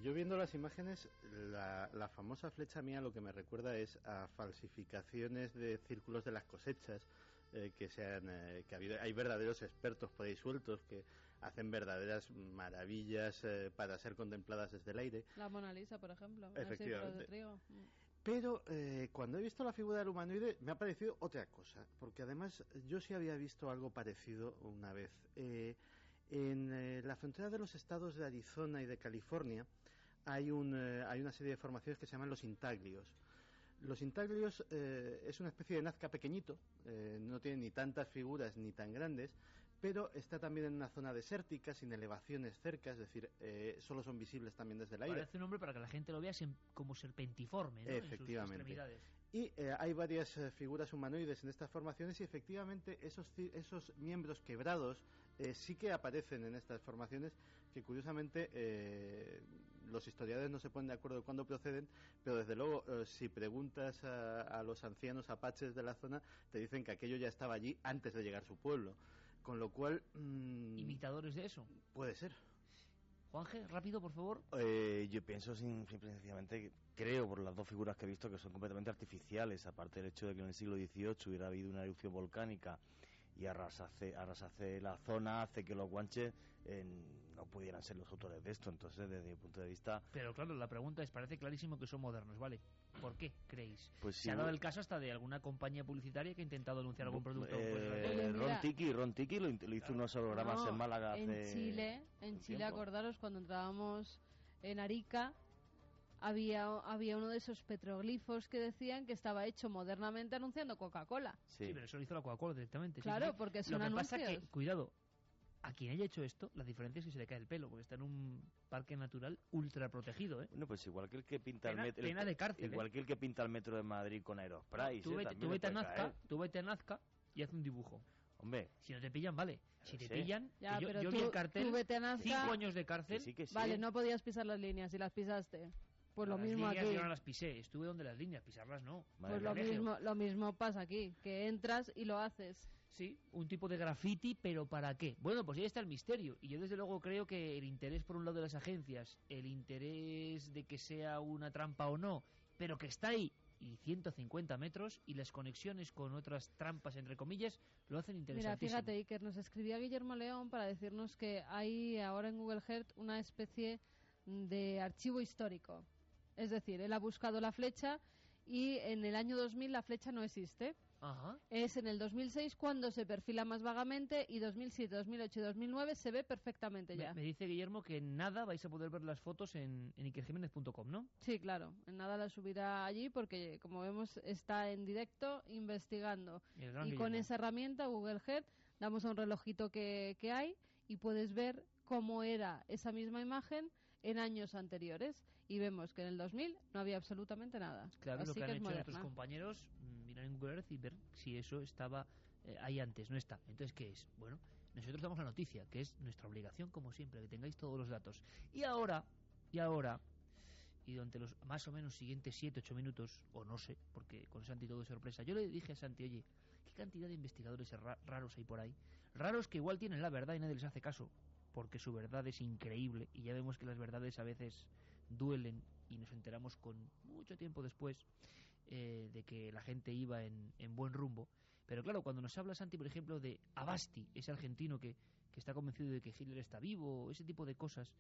yo viendo las imágenes, la famosa flecha mía lo que me recuerda es a falsificaciones de círculos de las cosechas, hay verdaderos expertos por ahí sueltos que hacen verdaderas maravillas para ser contempladas desde el aire. La Mona Lisa, por ejemplo, Efectivamente. de trigo. Pero cuando he visto la figura del humanoide me ha parecido otra cosa, porque además yo sí había visto algo parecido una vez. En la frontera de los estados de Arizona y de California hay una serie de formaciones que se llaman los intaglios. Los intaglios es una especie de nazca pequeñito, no tiene ni tantas figuras ni tan grandes, pero está también en una zona desértica, sin elevaciones cerca, es decir, solo son visibles también desde el aire. Parece un nombre para que la gente lo vea como serpentiforme, ¿no? Efectivamente. En sus extremidades. Y hay varias figuras humanoides en estas formaciones y efectivamente esos miembros quebrados sí que aparecen en estas formaciones, que curiosamente los historiadores no se ponen de acuerdo de cuándo proceden, pero desde luego si preguntas a los ancianos apaches de la zona te dicen que aquello ya estaba allí antes de llegar a su pueblo, con lo cual... ¿Imitadores de eso? Puede ser. Juanje, rápido, por favor. Yo pienso simple y sencillamente, creo por las dos figuras que he visto, que son completamente artificiales, aparte del hecho de que en el siglo XVIII hubiera habido una erupción volcánica y arrasase la zona, hace que los guanches no pudieran ser los autores de esto. Entonces, desde mi punto de vista... Pero claro, la pregunta es, parece clarísimo que son modernos, ¿vale? ¿Por qué creéis? Pues se ha dado el caso hasta de alguna compañía publicitaria que ha intentado anunciar algún producto. Ron Tiki lo hizo unos hologramas en Málaga en Chile, acordaros, cuando entrábamos en Arica, había uno de esos petroglifos que decían que estaba hecho modernamente anunciando Coca-Cola. Sí, pero eso lo hizo la Coca-Cola directamente. Claro, sí, sí. porque son anuncios. Lo que anuncios. pasa que, cuidado, a quien haya hecho esto, la diferencia es que se le cae el pelo, porque está en un parque natural ultra protegido, ¿eh? Bueno, pues igual que el que pinta el metro... Pena de cárcel, igual que el que pinta el metro de Madrid con Aerospray. Tú vete a Nazca y haz un dibujo. Hombre, si no te pillan, vale. Si te pillan, ya, yo vi el cartel, 5 años de cárcel. Que sí. Vale, no podías pisar las líneas, y las pisaste. Pues lo mismo aquí. Yo no las pisé, estuve donde las líneas, pisarlas no. Pues lo mismo pasa aquí, que entras y lo haces. Sí, un tipo de graffiti, pero ¿para qué? Bueno, pues ahí está el misterio. Y yo desde luego creo que el interés por un lado de las agencias, el interés de que sea una trampa o no, pero que está ahí, y 150 metros, y las conexiones con otras trampas, entre comillas, lo hacen interesantísimo. Mira, fíjate, Iker, nos escribía Guillermo León para decirnos que hay ahora en Google Earth una especie de archivo histórico. Es decir, él ha buscado la flecha y en el año 2000 la flecha no existe. Ajá. Es en el 2006 cuando se perfila más vagamente, y 2007, 2008 y 2009 se ve perfectamente ya. Me dice Guillermo que en nada vais a poder ver las fotos en ikerjimenez.com, ¿no? Sí, claro, en nada las subirá allí porque, como vemos, está en directo investigando. Y con esa herramienta, Google Earth, damos a un relojito que hay y puedes ver cómo era esa misma imagen en años anteriores, y vemos que en el 2000 no había absolutamente nada. Claro, así lo que han es hecho moderna. nuestros compañeros, mirar en Google Earth y ver si eso estaba ahí antes, no está. Entonces, ¿qué es? Bueno, nosotros damos la noticia, que es nuestra obligación, como siempre, que tengáis todos los datos. Y ahora, y durante los más o menos siguientes 7-8 minutos, o no sé, porque con Santi todo es sorpresa, yo le dije a Santi, oye, ¿qué cantidad de investigadores raros hay por ahí? Raros que igual tienen la verdad y nadie les hace caso, porque su verdad es increíble, y ya vemos que las verdades a veces duelen, y nos enteramos con mucho tiempo después de que la gente iba en buen rumbo. Pero claro, cuando nos habla Santi, por ejemplo, de Abasti, ese argentino que está convencido de que Hitler está vivo, ese tipo de cosas,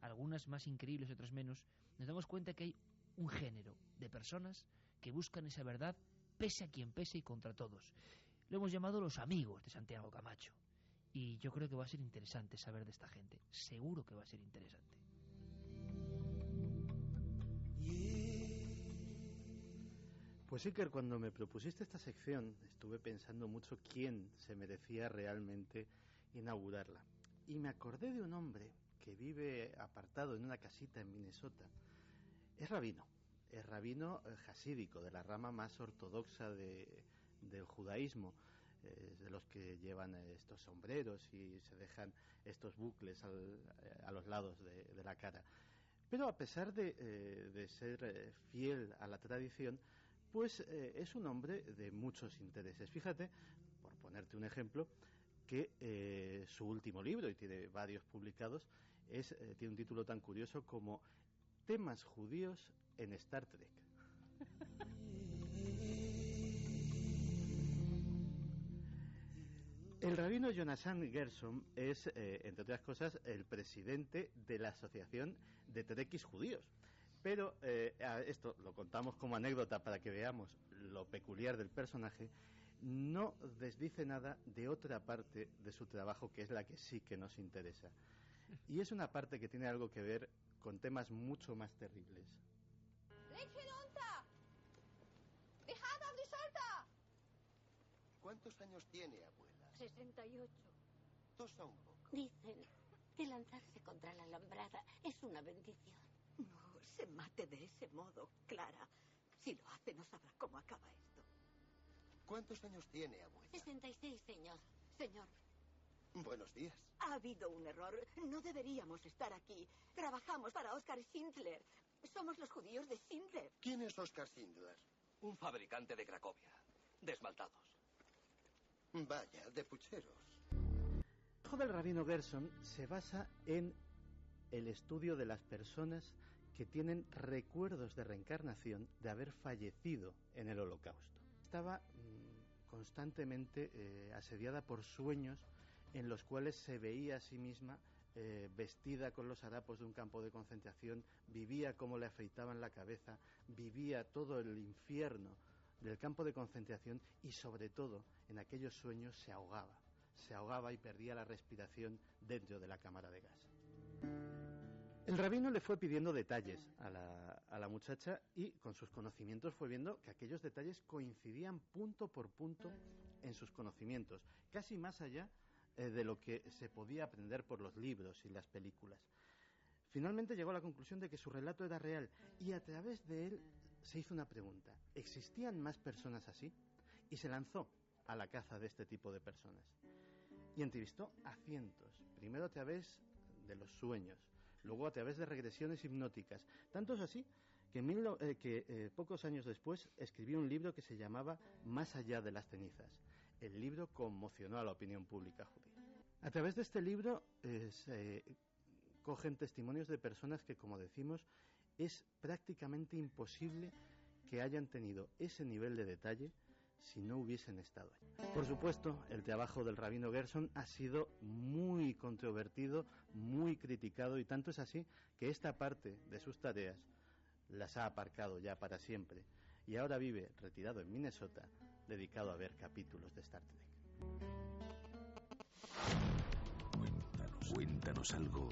algunas más increíbles, otras menos, nos damos cuenta que hay un género de personas que buscan esa verdad pese a quien pese y contra todos. Lo hemos llamado los amigos de Santiago Camacho. Y yo creo que va a ser interesante saber de esta gente. Seguro que va a ser interesante. Pues Iker, cuando me propusiste esta sección, estuve pensando mucho quién se merecía realmente inaugurarla. Y me acordé de un hombre que vive apartado en una casita en Minnesota. Es rabino jasídico, de la rama más ortodoxa del judaísmo. De los que llevan estos sombreros y se dejan estos bucles a los lados de la cara. Pero a pesar de ser fiel a la tradición, pues es un hombre de muchos intereses. Fíjate, por ponerte un ejemplo, que su último libro, y tiene varios publicados, tiene un título tan curioso como Temas judíos en Star Trek. El rabino Jonathan Gershon es, entre otras cosas, el presidente de la Asociación de Trekkies Judíos. Pero esto lo contamos como anécdota para que veamos lo peculiar del personaje. No desdice nada de otra parte de su trabajo, que es la que sí que nos interesa. Y es una parte que tiene algo que ver con temas mucho más terribles. ¿Cuántos años tiene, abuela? 68. Tosa un poco. Dicen que lanzarse contra la alambrada es una bendición. No se mate de ese modo, Clara. Si lo hace, no sabrá cómo acaba esto. ¿Cuántos años tiene, abuela? 66, señor. Señor. Buenos días. Ha habido un error. No deberíamos estar aquí. Trabajamos para Oscar Schindler. Somos los judíos de Schindler. ¿Quién es Oscar Schindler? Un fabricante de Cracovia. De esmaltados. Vaya, de pucheros. El trabajo del rabino Gershon se basa en el estudio de las personas que tienen recuerdos de reencarnación de haber fallecido en el Holocausto. Estaba constantemente asediada por sueños en los cuales se veía a sí misma vestida con los harapos de un campo de concentración, vivía cómo le afeitaban la cabeza, vivía todo el infierno del campo de concentración y sobre todo en aquellos sueños se ahogaba y perdía la respiración dentro de la cámara de gas. El rabino le fue pidiendo detalles a la muchacha y con sus conocimientos fue viendo que aquellos detalles coincidían punto por punto en sus conocimientos, casi más allá de lo que se podía aprender por los libros y las películas. Finalmente llegó a la conclusión de que su relato era real y a través de él se hizo una pregunta: ¿existían más personas así? Y se lanzó a la caza de este tipo de personas. Y entrevistó a cientos, primero a través de los sueños, luego a través de regresiones hipnóticas. Tanto es así que pocos años después escribió un libro que se llamaba Más allá de las cenizas. El libro conmocionó a la opinión pública judía. A través de este libro se cogen testimonios de personas que, como decimos, es prácticamente imposible que hayan tenido ese nivel de detalle si no hubiesen estado ahí. Por supuesto, el trabajo del rabino Gershon ha sido muy controvertido, muy criticado, y tanto es así que esta parte de sus tareas las ha aparcado ya para siempre y ahora vive retirado en Minnesota, dedicado a ver capítulos de Star Trek. Cuéntanos algo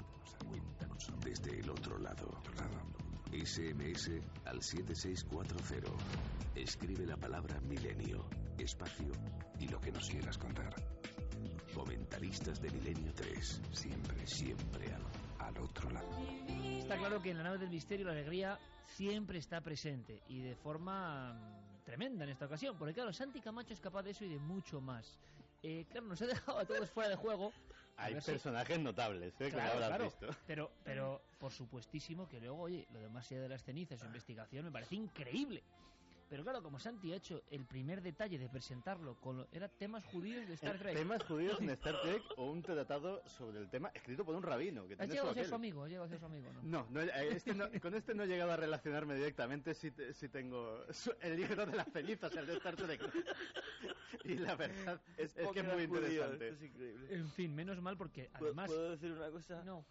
desde el otro lado. SMS al 7640. Escribe la palabra milenio, espacio y lo que nos quieras contar. Comentaristas de Milenio 3. Siempre al otro lado. Está claro que en la nave del misterio la alegría siempre está presente y de forma tremenda en esta ocasión, porque claro, Santi Camacho es capaz de eso y de mucho más. Claro, nos ha dejado a todos fuera de juego. Hay personajes notables, que no habrás visto. Pero por supuestísimo que luego, oye, lo de Más allá de las cenizas, su investigación me parece increíble. Pero claro, como Santi ha hecho el primer detalle de presentarlo era temas judíos de Star Trek. Temas judíos en Star Trek o un tratado sobre el tema escrito por un rabino. Que ¿Has llegado a ser su amigo? ¿No? Con este no he llegado a relacionarme directamente. Sí tengo el libro de las cenizas, el de Star Trek. Y la verdad es que es muy interesante. Es increíble. En fin, menos mal porque además... ¿Puedo decir una cosa? No.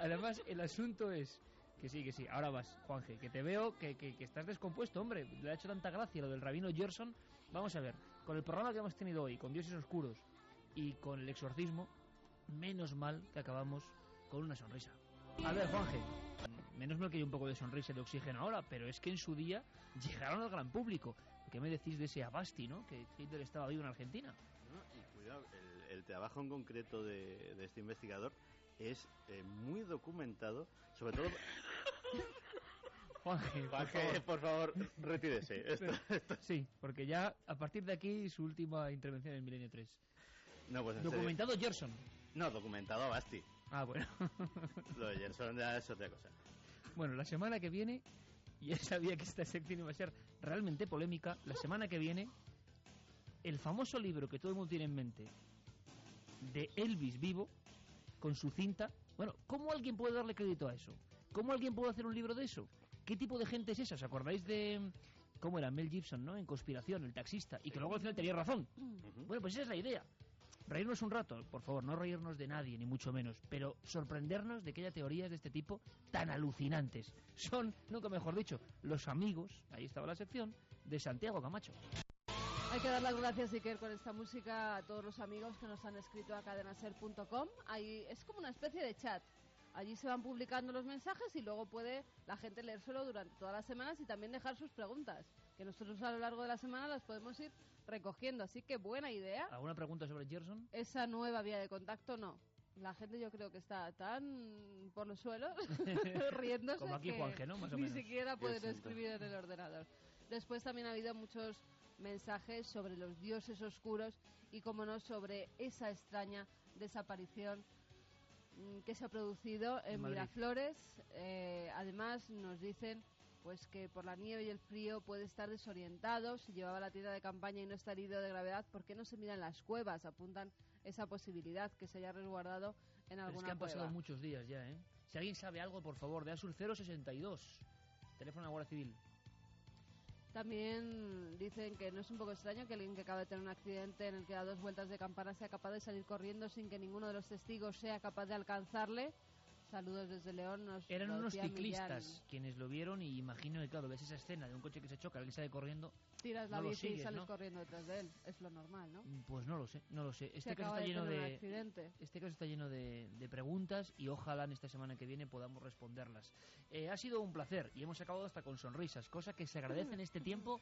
Además, el asunto es... Que sí, ahora vas, Juanje, que te veo que estás descompuesto, hombre. Le ha hecho tanta gracia lo del rabino Gershon. Vamos a ver, con el programa que hemos tenido hoy, con Dioses Oscuros y con el exorcismo, menos mal que acabamos con una sonrisa. A ver, Juanje, menos mal que hay un poco de sonrisa y de oxígeno ahora, pero es que en su día llegaron al gran público. ¿Qué me decís de ese Abasti, no? Que Hitler estaba vivo en Argentina. No, y cuidado, el trabajo en concreto de este investigador es muy documentado, sobre todo... Juanje, por favor, retírese. Esto. Sí, porque ya a partir de aquí su última intervención en Milenio 3. No, pues ¿Documentado Gershon? No, documentado Basti. Ah, bueno. Lo de Gershon ya es otra cosa. Bueno, la semana que viene, ya sabía que esta sección iba a ser realmente polémica, la semana que viene el famoso libro que todo el mundo tiene en mente de Elvis vivo, con su cinta. Bueno, ¿cómo alguien puede darle crédito a eso? ¿Cómo alguien puede hacer un libro de eso? ¿Qué tipo de gente es esa? ¿Os acordáis de cómo era Mel Gibson, ¿no? En Conspiración, el taxista, y que luego al final tenía razón? Bueno, pues esa es la idea. Reírnos un rato, por favor, no reírnos de nadie, ni mucho menos, pero sorprendernos de que haya teorías de este tipo tan alucinantes. Son, nunca mejor dicho, los amigos, ahí estaba la sección, de Santiago Camacho. Hay que dar las gracias, Iker, con esta música a todos los amigos que nos han escrito a cadenaser.com. Ahí es como una especie de chat. Allí se van publicando los mensajes y luego puede la gente leérselo durante todas las semanas y también dejar sus preguntas, que nosotros a lo largo de la semana las podemos ir recogiendo. Así que buena idea. ¿Alguna pregunta sobre Gerson? Esa nueva vía de contacto no. La gente yo creo que está tan por los suelos riéndose como aquí, que Juanje, ¿no? Más o ni menos. siquiera pueden escribir en el ordenador. Después también ha habido muchos mensajes sobre los dioses oscuros y, como no, sobre esa extraña desaparición que se ha producido en Miraflores. Además nos dicen pues que por la nieve y el frío puede estar desorientado. Si llevaba la tienda de campaña y no está herido de gravedad, ¿por qué no se miran las cuevas? Apuntan esa posibilidad, que se haya resguardado en alguna cueva. Es que han pasado muchos días ya, ¿eh? Si alguien sabe algo, por favor, de Asur 062, teléfono a la Guardia Civil. También dicen que no es un poco extraño que alguien que acaba de tener un accidente en el que da 2 vueltas de campana sea capaz de salir corriendo sin que ninguno de los testigos sea capaz de alcanzarle. Saludos desde León. Eran unos ciclistas quienes lo vieron, y imagino que, claro, ves esa escena de un coche que se choca, alguien sale corriendo. Tiras la bici y sales ¿no? corriendo detrás de él. Es lo normal, ¿no? Pues no lo sé. Este caso está lleno de preguntas y ojalá en esta semana que viene podamos responderlas. Ha sido un placer y hemos acabado hasta con sonrisas, cosa que se agradece en este tiempo,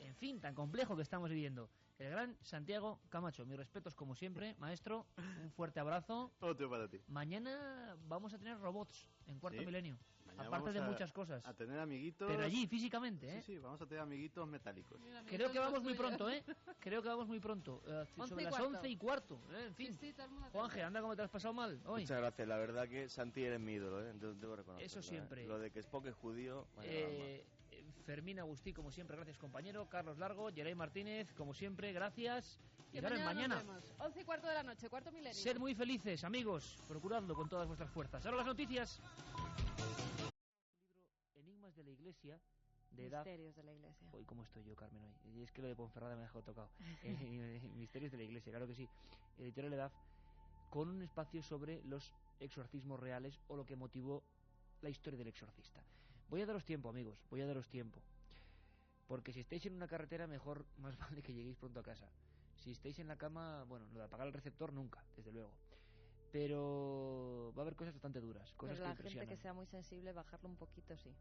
en fin, tan complejo que estamos viviendo. El gran Santiago Camacho, mis respetos como siempre, maestro, un fuerte abrazo. Otro para ti. Mañana vamos a tener robots en Cuarto Milenio, mañana aparte de muchas cosas. A tener amiguitos. Pero allí, físicamente, ¿eh? Sí, vamos a tener amiguitos metálicos. Mira, creo que vamos muy pronto, ¿eh? Creo que vamos muy pronto. Sobre las 11:15. En fin. Sí, Juanje, anda, como te has pasado mal hoy. Muchas gracias, la verdad que Santi eres mi ídolo, ¿eh? Debo reconocerlo. Eso siempre. Lo de que Spock es judío. Fermín Agustí, como siempre, gracias, compañero. Carlos Largo, Yeray Martínez, como siempre, gracias. Y ahora mañana. 11:15 de la noche, Cuarto Milenio. Ser muy felices, amigos. Procuradlo con todas vuestras fuerzas. Ahora las noticias. Enigmas de la Iglesia. Misterios de la Iglesia. Hoy, ¿cómo estoy yo, Carmen, hoy? Y es que lo de Ponferrada me ha dejado tocado. Misterios de la Iglesia, claro que sí. Editorial Edad, con un espacio sobre los exorcismos reales o lo que motivó la historia del exorcista. Voy a daros tiempo, amigos, voy a daros tiempo. Porque si estáis en una carretera, mejor, más vale que lleguéis pronto a casa. Si estáis en la cama, bueno, lo de apagar el receptor nunca, desde luego. Pero va a haber cosas bastante duras, cosas pero que la gente impresionan. que sea muy sensible, bajarlo un poquito, sí.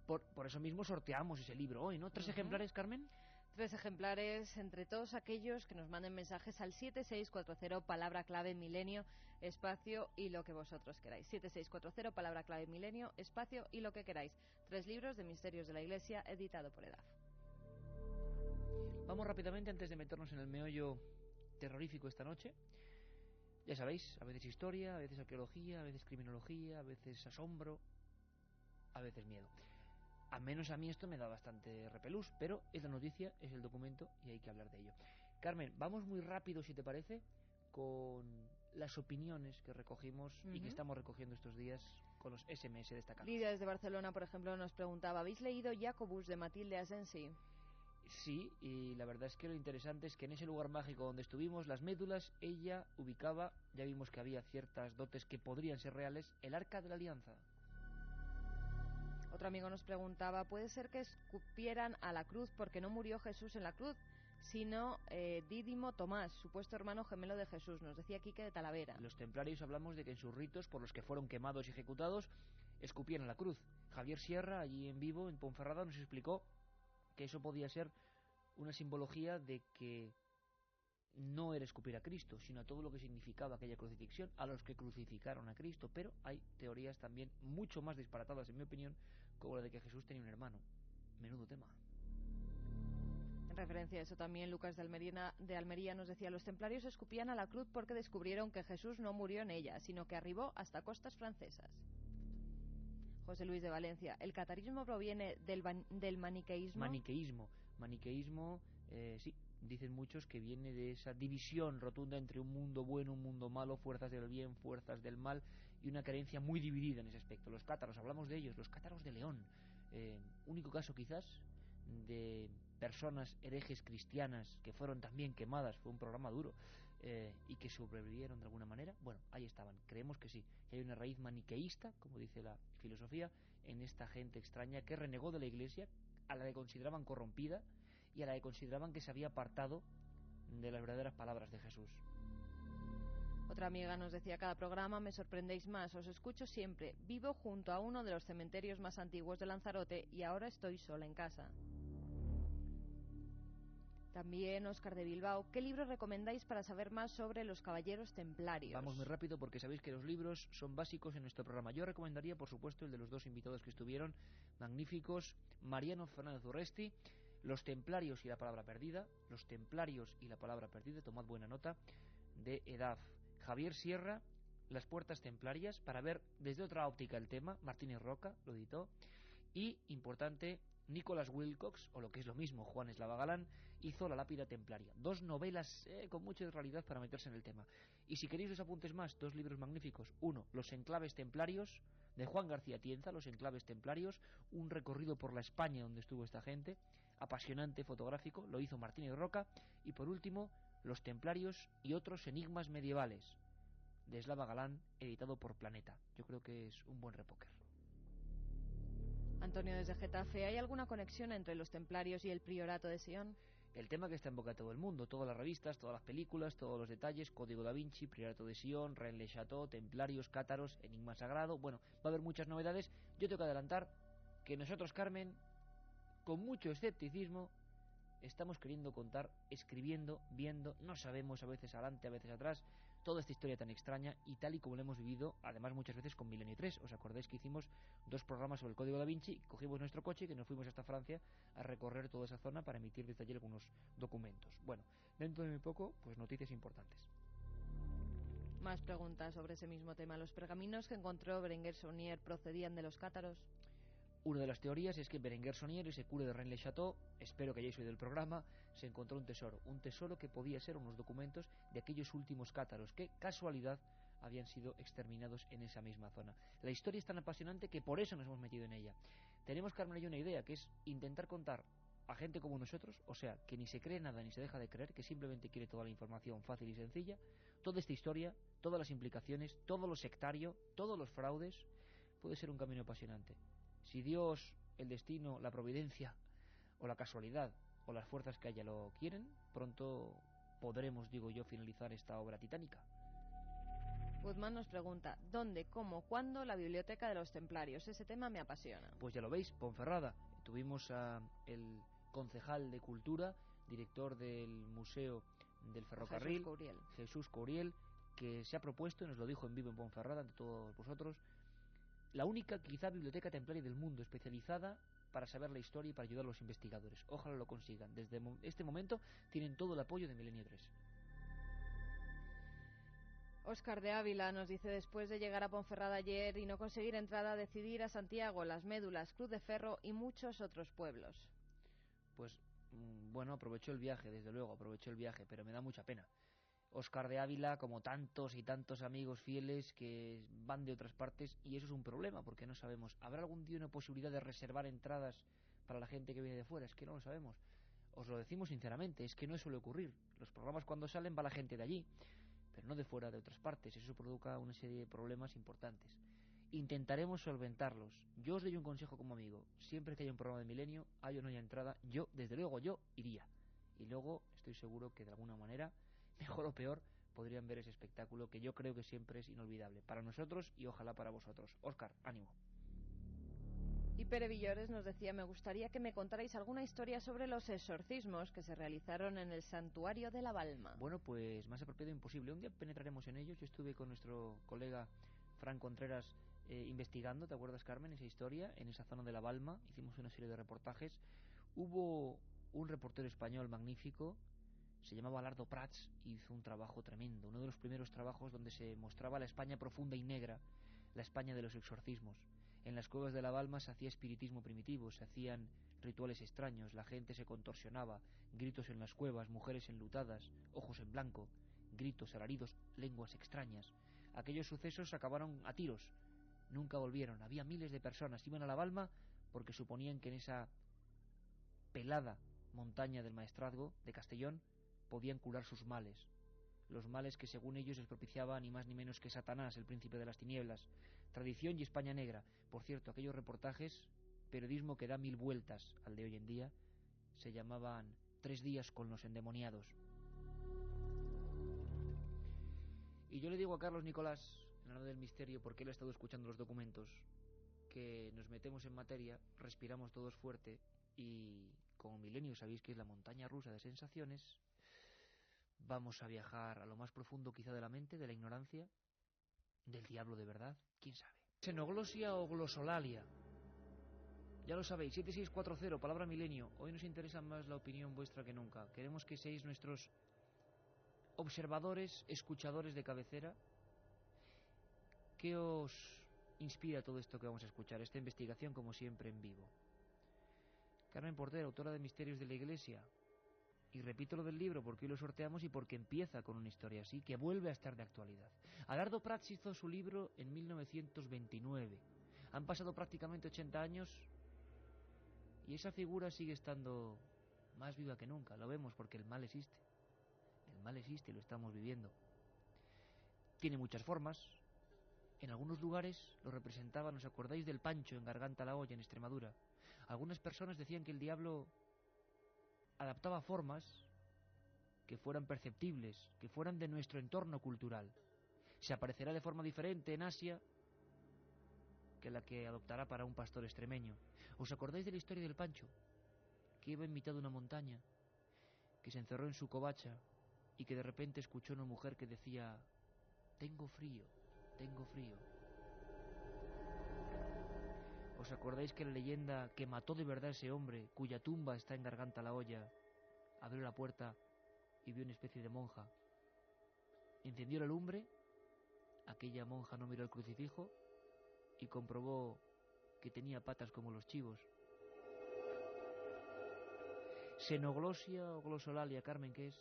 Por eso mismo sorteamos ese libro hoy, ¿no? 3 ejemplares, Carmen. 3 ejemplares entre todos aquellos que nos manden mensajes al 7640, palabra clave milenio, espacio y lo que vosotros queráis. 7640, palabra clave milenio, espacio y lo que queráis. 3 libros de Misterios de la Iglesia, editado por EDAF. Vamos rápidamente, antes de meternos en el meollo terrorífico esta noche. Ya sabéis, a veces historia, a veces arqueología, a veces criminología, a veces asombro, a veces miedo. Al menos a mí esto me da bastante repelús, pero es la noticia, es el documento y hay que hablar de ello. Carmen, vamos muy rápido, si te parece, con las opiniones que recogimos y que estamos recogiendo estos días con los SMS destacados. Lidia desde Barcelona, por ejemplo, nos preguntaba, ¿habéis leído Jacobus de Matilde Asensi? Sí, y la verdad es que lo interesante es que en ese lugar mágico donde estuvimos, las médulas, ella ubicaba, ya vimos que había ciertas dotes que podrían ser reales, el Arca de la Alianza. Otro amigo nos preguntaba, ¿puede ser que escupieran a la cruz porque no murió Jesús en la cruz, sino Dídimo Tomás, supuesto hermano gemelo de Jesús? Nos decía Quique de Talavera. Los templarios hablamos de que en sus ritos, por los que fueron quemados y ejecutados, escupían a la cruz. Javier Sierra, allí en vivo, en Ponferrada, nos explicó que eso podía ser una simbología de que no era escupir a Cristo, sino a todo lo que significaba aquella crucifixión, a los que crucificaron a Cristo. Pero hay teorías también mucho más disparatadas, en mi opinión, como la de que Jesús tenía un hermano. Menudo tema. En referencia a eso también, Lucas de Almería nos decía, los templarios escupían a la cruz porque descubrieron que Jesús no murió en ella, sino que arribó hasta costas francesas. José Luis de Valencia, ¿el catarismo proviene del maniqueísmo? Maniqueísmo, sí, dicen muchos que viene de esa división rotunda entre un mundo bueno, un mundo malo, fuerzas del bien, fuerzas del mal, y una creencia muy dividida en ese aspecto. Los cátaros, hablamos de ellos, los cátaros de León, único caso quizás de personas herejes cristianas que fueron también quemadas, fue un programa duro, y que sobrevivieron de alguna manera. Bueno, ahí estaban, creemos que sí, que hay una raíz maniqueísta, como dice la filosofía, en esta gente extraña que renegó de la Iglesia, a la que consideraban corrompida y a la que consideraban que se había apartado de las verdaderas palabras de Jesús. Otra amiga nos decía: cada programa me sorprendéis más, os escucho siempre, vivo junto a uno de los cementerios más antiguos de Lanzarote y ahora estoy sola en casa. También Óscar de Bilbao: ¿qué libro recomendáis para saber más sobre los caballeros templarios? Vamos muy rápido porque sabéis que los libros son básicos en nuestro programa. Yo recomendaría, por supuesto, el de los dos invitados que estuvieron, magníficos, Mariano Fernández Urresti, Los templarios y la palabra perdida, Los templarios y la palabra perdida, tomad buena nota, de EDAF. Javier Sierra, Las puertas templarias, para ver desde otra óptica el tema, Martínez Roca lo editó, y, importante, Nicholas Wilcox, o lo que es lo mismo, Juan Eslava Galán, hizo La lápida templaria. Dos novelas con mucha realidad para meterse en el tema. Y si queréis dos apuntes más, dos libros magníficos. Uno, Los enclaves templarios, de Juan García Tienza, Los enclaves templarios, un recorrido por la España donde estuvo esta gente, apasionante, fotográfico, lo hizo Martínez Roca. Y por último, Los templarios y otros enigmas medievales, de Eslava Galán, editado por Planeta. Yo creo que es un buen repóquer. Antonio desde Getafe: ¿hay alguna conexión entre los templarios y el priorato de Sion? El tema que está en boca de todo el mundo, todas las revistas, todas las películas, todos los detalles, Código da Vinci, Priorato de Sion, Rennes-le-Château, templarios, cátaros, enigma sagrado. Bueno, va a haber muchas novedades. Yo tengo que adelantar que nosotros, Carmen, con mucho escepticismo, estamos queriendo contar, escribiendo, viendo, no sabemos, a veces adelante, a veces atrás, toda esta historia tan extraña y tal y como lo hemos vivido, además muchas veces con Milenio 3. ¿Os acordáis que hicimos dos programas sobre el Código da Vinci? Cogimos nuestro coche y que nos fuimos hasta Francia a recorrer toda esa zona para emitir desde allí algunos documentos. Bueno, dentro de muy poco, pues noticias importantes. Más preguntas sobre ese mismo tema. ¿Los pergaminos que encontró Berenguer Saunier procedían de los cátaros? Una de las teorías es que Berenguer Saunier, ese cura de Rennes-le-Château, espero que hayáis oído el programa, se encontró un tesoro que podía ser unos documentos de aquellos últimos cátaros que, casualidad, habían sido exterminados en esa misma zona. La historia es tan apasionante que por eso nos hemos metido en ella. Tenemos, Carmen y yo, una idea, que es intentar contar a gente como nosotros, o sea, que ni se cree nada ni se deja de creer, que simplemente quiere toda la información fácil y sencilla, toda esta historia, todas las implicaciones, todo lo sectario, todos los fraudes. Puede ser un camino apasionante. Si Dios, el destino, la providencia, o la casualidad, o las fuerzas que haya lo quieren, pronto podremos, digo yo, finalizar esta obra titánica. Guzmán nos pregunta: ¿dónde, cómo, cuándo la biblioteca de los templarios? Ese tema me apasiona. Pues ya lo veis, Ponferrada. Tuvimos a el concejal de Cultura, director del Museo del Ferrocarril, Jesús Couriel, que se ha propuesto, y nos lo dijo en vivo en Ponferrada ante todos vosotros, la única quizá biblioteca templaria del mundo especializada para saber la historia y para ayudar a los investigadores. Ojalá lo consigan. Desde este momento tienen todo el apoyo de Milenio 3. Óscar de Ávila nos dice: después de llegar a Ponferrada ayer y no conseguir entrada, decidir a Santiago, Las Médulas, Cruz de Ferro y muchos otros pueblos. Pues bueno, aprovechó el viaje, desde luego, aprovechó el viaje, pero me da mucha pena. Óscar de Ávila, como tantos y tantos amigos fieles que van de otras partes, y eso es un problema, porque no sabemos. ¿Habrá algún día una posibilidad de reservar entradas para la gente que viene de fuera? Es que no lo sabemos. Os lo decimos sinceramente, es que no suele ocurrir. Los programas cuando salen va la gente de allí, pero no de fuera, de otras partes. Eso provoca una serie de problemas importantes. Intentaremos solventarlos. Yo os doy un consejo como amigo: siempre que haya un programa de Milenio, haya o no haya entrada, yo, desde luego, yo iría. Y luego estoy seguro que de alguna manera, mejor o peor, podrían ver ese espectáculo que yo creo que siempre es inolvidable para nosotros y ojalá para vosotros. Óscar, ánimo. Y Pere Villores nos decía: me gustaría que me contarais alguna historia sobre los exorcismos que se realizaron en el santuario de la Balma. Bueno, pues más apropiado imposible. Un día penetraremos en ellos. Yo estuve con nuestro colega Fran Contreras investigando, ¿te acuerdas, Carmen? Esa historia, en esa zona de la Balma. Hicimos una serie de reportajes. Hubo un reportero español magnífico, se llamaba Lardo Prats, y hizo un trabajo tremendo. Uno de los primeros trabajos donde se mostraba la España profunda y negra, la España de los exorcismos. En las cuevas de la Balma se hacía espiritismo primitivo, se hacían rituales extraños, la gente se contorsionaba, gritos en las cuevas, mujeres enlutadas, ojos en blanco, gritos, alaridos, lenguas extrañas. Aquellos sucesos acabaron a tiros, nunca volvieron. Había miles de personas, iban a la Balma porque suponían que en esa pelada montaña del Maestrazgo de Castellón podían curar sus males, los males que según ellos les propiciaba ni más ni menos que Satanás, el príncipe de las tinieblas. Tradición y España negra. Por cierto, aquellos reportajes, periodismo que da 1000 vueltas al de hoy en día, se llamaban 3 días con los endemoniados. Y yo le digo a Carlos Nicolás, en la del misterio, porque él ha estado escuchando los documentos, que nos metemos en materia, respiramos todos fuerte y, como Milenio sabéis que es la montaña rusa de sensaciones, vamos a viajar a lo más profundo quizá de la mente, de la ignorancia, del diablo de verdad, quién sabe. Xenoglosia o glosolalia. Ya lo sabéis, 7640, palabra milenio. Hoy nos interesa más la opinión vuestra que nunca. Queremos que seáis nuestros observadores, escuchadores de cabecera. ¿Qué os inspira todo esto que vamos a escuchar? Esta investigación, como siempre, en vivo. Carmen Portero, autora de Misterios de la Iglesia. Y repito lo del libro porque hoy lo sorteamos y porque empieza con una historia así, que vuelve a estar de actualidad. Adardo Prats hizo su libro en 1929. Han pasado prácticamente 80 años y esa figura sigue estando más viva que nunca. Lo vemos porque el mal existe. El mal existe y lo estamos viviendo. Tiene muchas formas. En algunos lugares lo representaban, ¿os acordáis del Pancho en Garganta la Olla, en Extremadura? Algunas personas decían que el diablo adaptaba formas que fueran perceptibles, que fueran de nuestro entorno cultural. Se aparecerá de forma diferente en Asia que la que adoptará para un pastor extremeño. ¿Os acordáis de la historia del Pancho? Que iba en mitad de una montaña, que se encerró en su covacha y que de repente escuchó a una mujer que decía: tengo frío, tengo frío. ¿Os acordáis que la leyenda que mató de verdad a ese hombre, cuya tumba está en Garganta la Olla, abrió la puerta y vio una especie de monja? Encendió la lumbre, aquella monja no miró el crucifijo y comprobó que tenía patas como los chivos. ¿Xenoglosia o glosolalia, Carmen, qué es?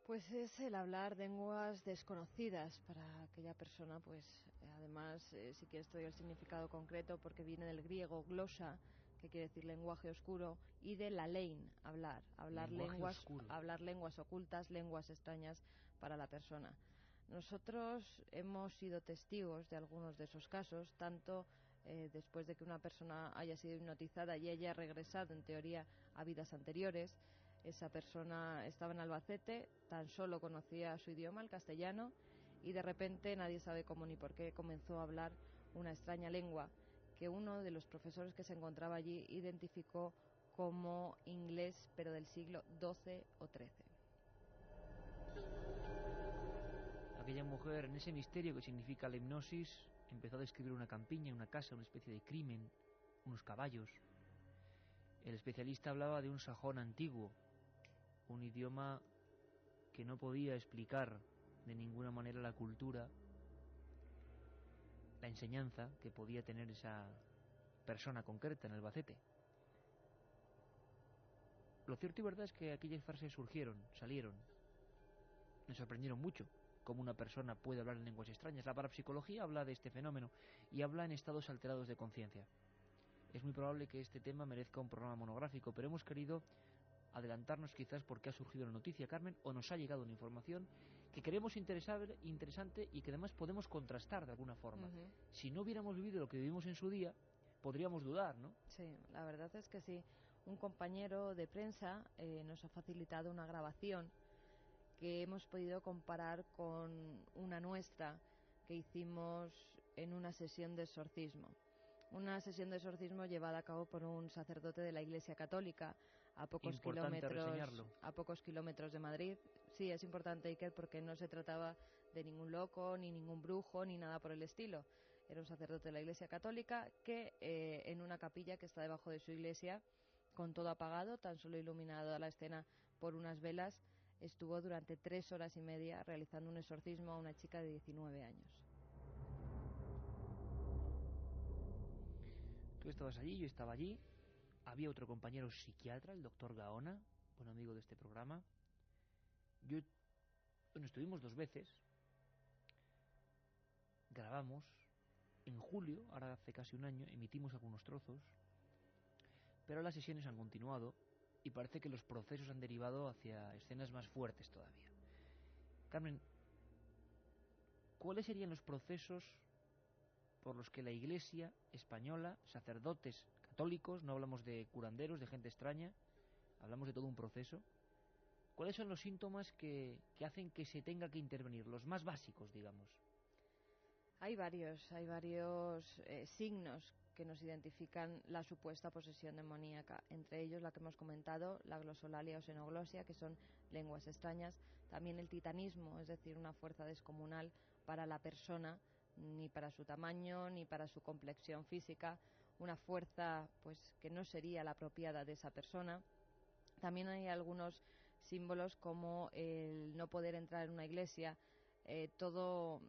Pues es el hablar lenguas desconocidas para aquella persona, pues además, si quieres te doy el significado concreto, porque viene del griego glosa, que quiere decir lenguaje oscuro, y de lalein, hablar lenguas ocultas, lenguas extrañas para la persona. Nosotros hemos sido testigos de algunos de esos casos, tanto después de que una persona haya sido hipnotizada y haya regresado en teoría a vidas anteriores. Esa persona estaba en Albacete, tan solo conocía su idioma, el castellano, y de repente, nadie sabe cómo ni por qué, comenzó a hablar una extraña lengua que uno de los profesores que se encontraba allí identificó como inglés, pero del siglo XII o XIII. Aquella mujer, en ese misterio que significa la hipnosis, empezó a describir una campiña, una casa, una especie de crimen, unos caballos. El especialista hablaba de un sajón antiguo, un idioma que no podía explicar de ninguna manera la cultura, la enseñanza que podía tener esa persona concreta en Albacete. Lo cierto y verdad es que aquellas frases salieron. Me sorprendieron mucho cómo una persona puede hablar en lenguas extrañas. La parapsicología habla de este fenómeno y habla en estados alterados de conciencia. Es muy probable que este tema merezca un programa monográfico, pero hemos querido adelantarnos quizás porque ha surgido la noticia, Carmen, o nos ha llegado una información que creemos interesante y que además podemos contrastar de alguna forma. Si no hubiéramos vivido lo que vivimos en su día, podríamos dudar, ¿no? Sí, la verdad es que sí. Un compañero de prensa nos ha facilitado una grabación que hemos podido comparar con una nuestra que hicimos en una sesión de exorcismo. Una sesión de exorcismo llevada a cabo por un sacerdote de la Iglesia Católica a pocos kilómetros de Madrid. Sí, es importante, Iker, porque no se trataba de ningún loco, ni ningún brujo, ni nada por el estilo. Era un sacerdote de la Iglesia Católica que en una capilla que está debajo de su iglesia, con todo apagado, tan solo iluminado a la escena por unas velas, estuvo durante 3 horas y media realizando un exorcismo a una chica de 19 años. Tú estabas allí, yo estaba allí. Había otro compañero psiquiatra, el doctor Gaona, buen amigo de este programa. Estuvimos 2 veces. Grabamos. En julio, ahora hace casi un año, emitimos algunos trozos. Pero las sesiones han continuado y parece que los procesos han derivado hacia escenas más fuertes todavía. Carmen, ¿cuáles serían los procesos por los que la Iglesia española, sacerdotes católicos, no hablamos de curanderos, de gente extraña, hablamos de todo un proceso? ¿Cuáles son los síntomas que hacen que se tenga que intervenir? Los más básicos, digamos. Hay varios signos que nos identifican la supuesta posesión demoníaca. Entre ellos la que hemos comentado, la glosolalia o xenoglosia, que son lenguas extrañas. También el titanismo, es decir, una fuerza descomunal para la persona, ni para su tamaño, ni para su complexión física. Una fuerza pues que no sería la apropiada de esa persona. También hay algunos símbolos como el no poder entrar en una iglesia, todo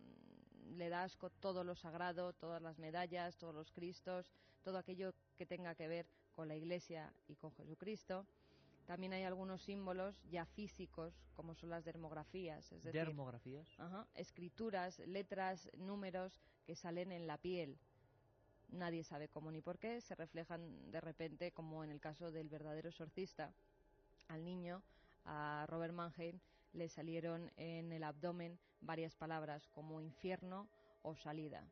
le da asco, todo lo sagrado, todas las medallas, todos los cristos, todo aquello que tenga que ver con la iglesia y con Jesucristo. También hay algunos símbolos ya físicos, como son las dermografías, es decir, ¿dermografías? Escrituras, letras, números que salen en la piel. Nadie sabe cómo ni por qué, se reflejan de repente, como en el caso del verdadero exorcista. Al niño, a Robert Mannheim, le salieron en el abdomen varias palabras como infierno o salida.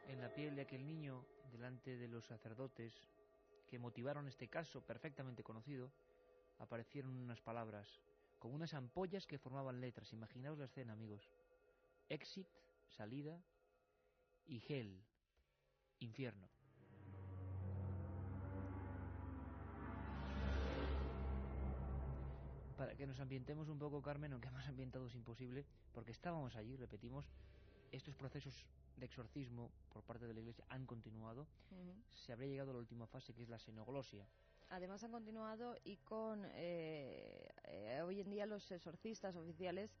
En la piel de aquel niño, delante de los sacerdotes que motivaron este caso perfectamente conocido, aparecieron unas palabras, como unas ampollas que formaban letras. Imaginaos la escena, amigos. Exit, salida, y hell, infierno. Para que nos ambientemos un poco, Carmen, aunque más ambientado es imposible, porque estábamos allí, repetimos, estos procesos de exorcismo por parte de la Iglesia han continuado. Se habría llegado a la última fase, que es la xenoglosia. Además han continuado y con hoy en día los exorcistas oficiales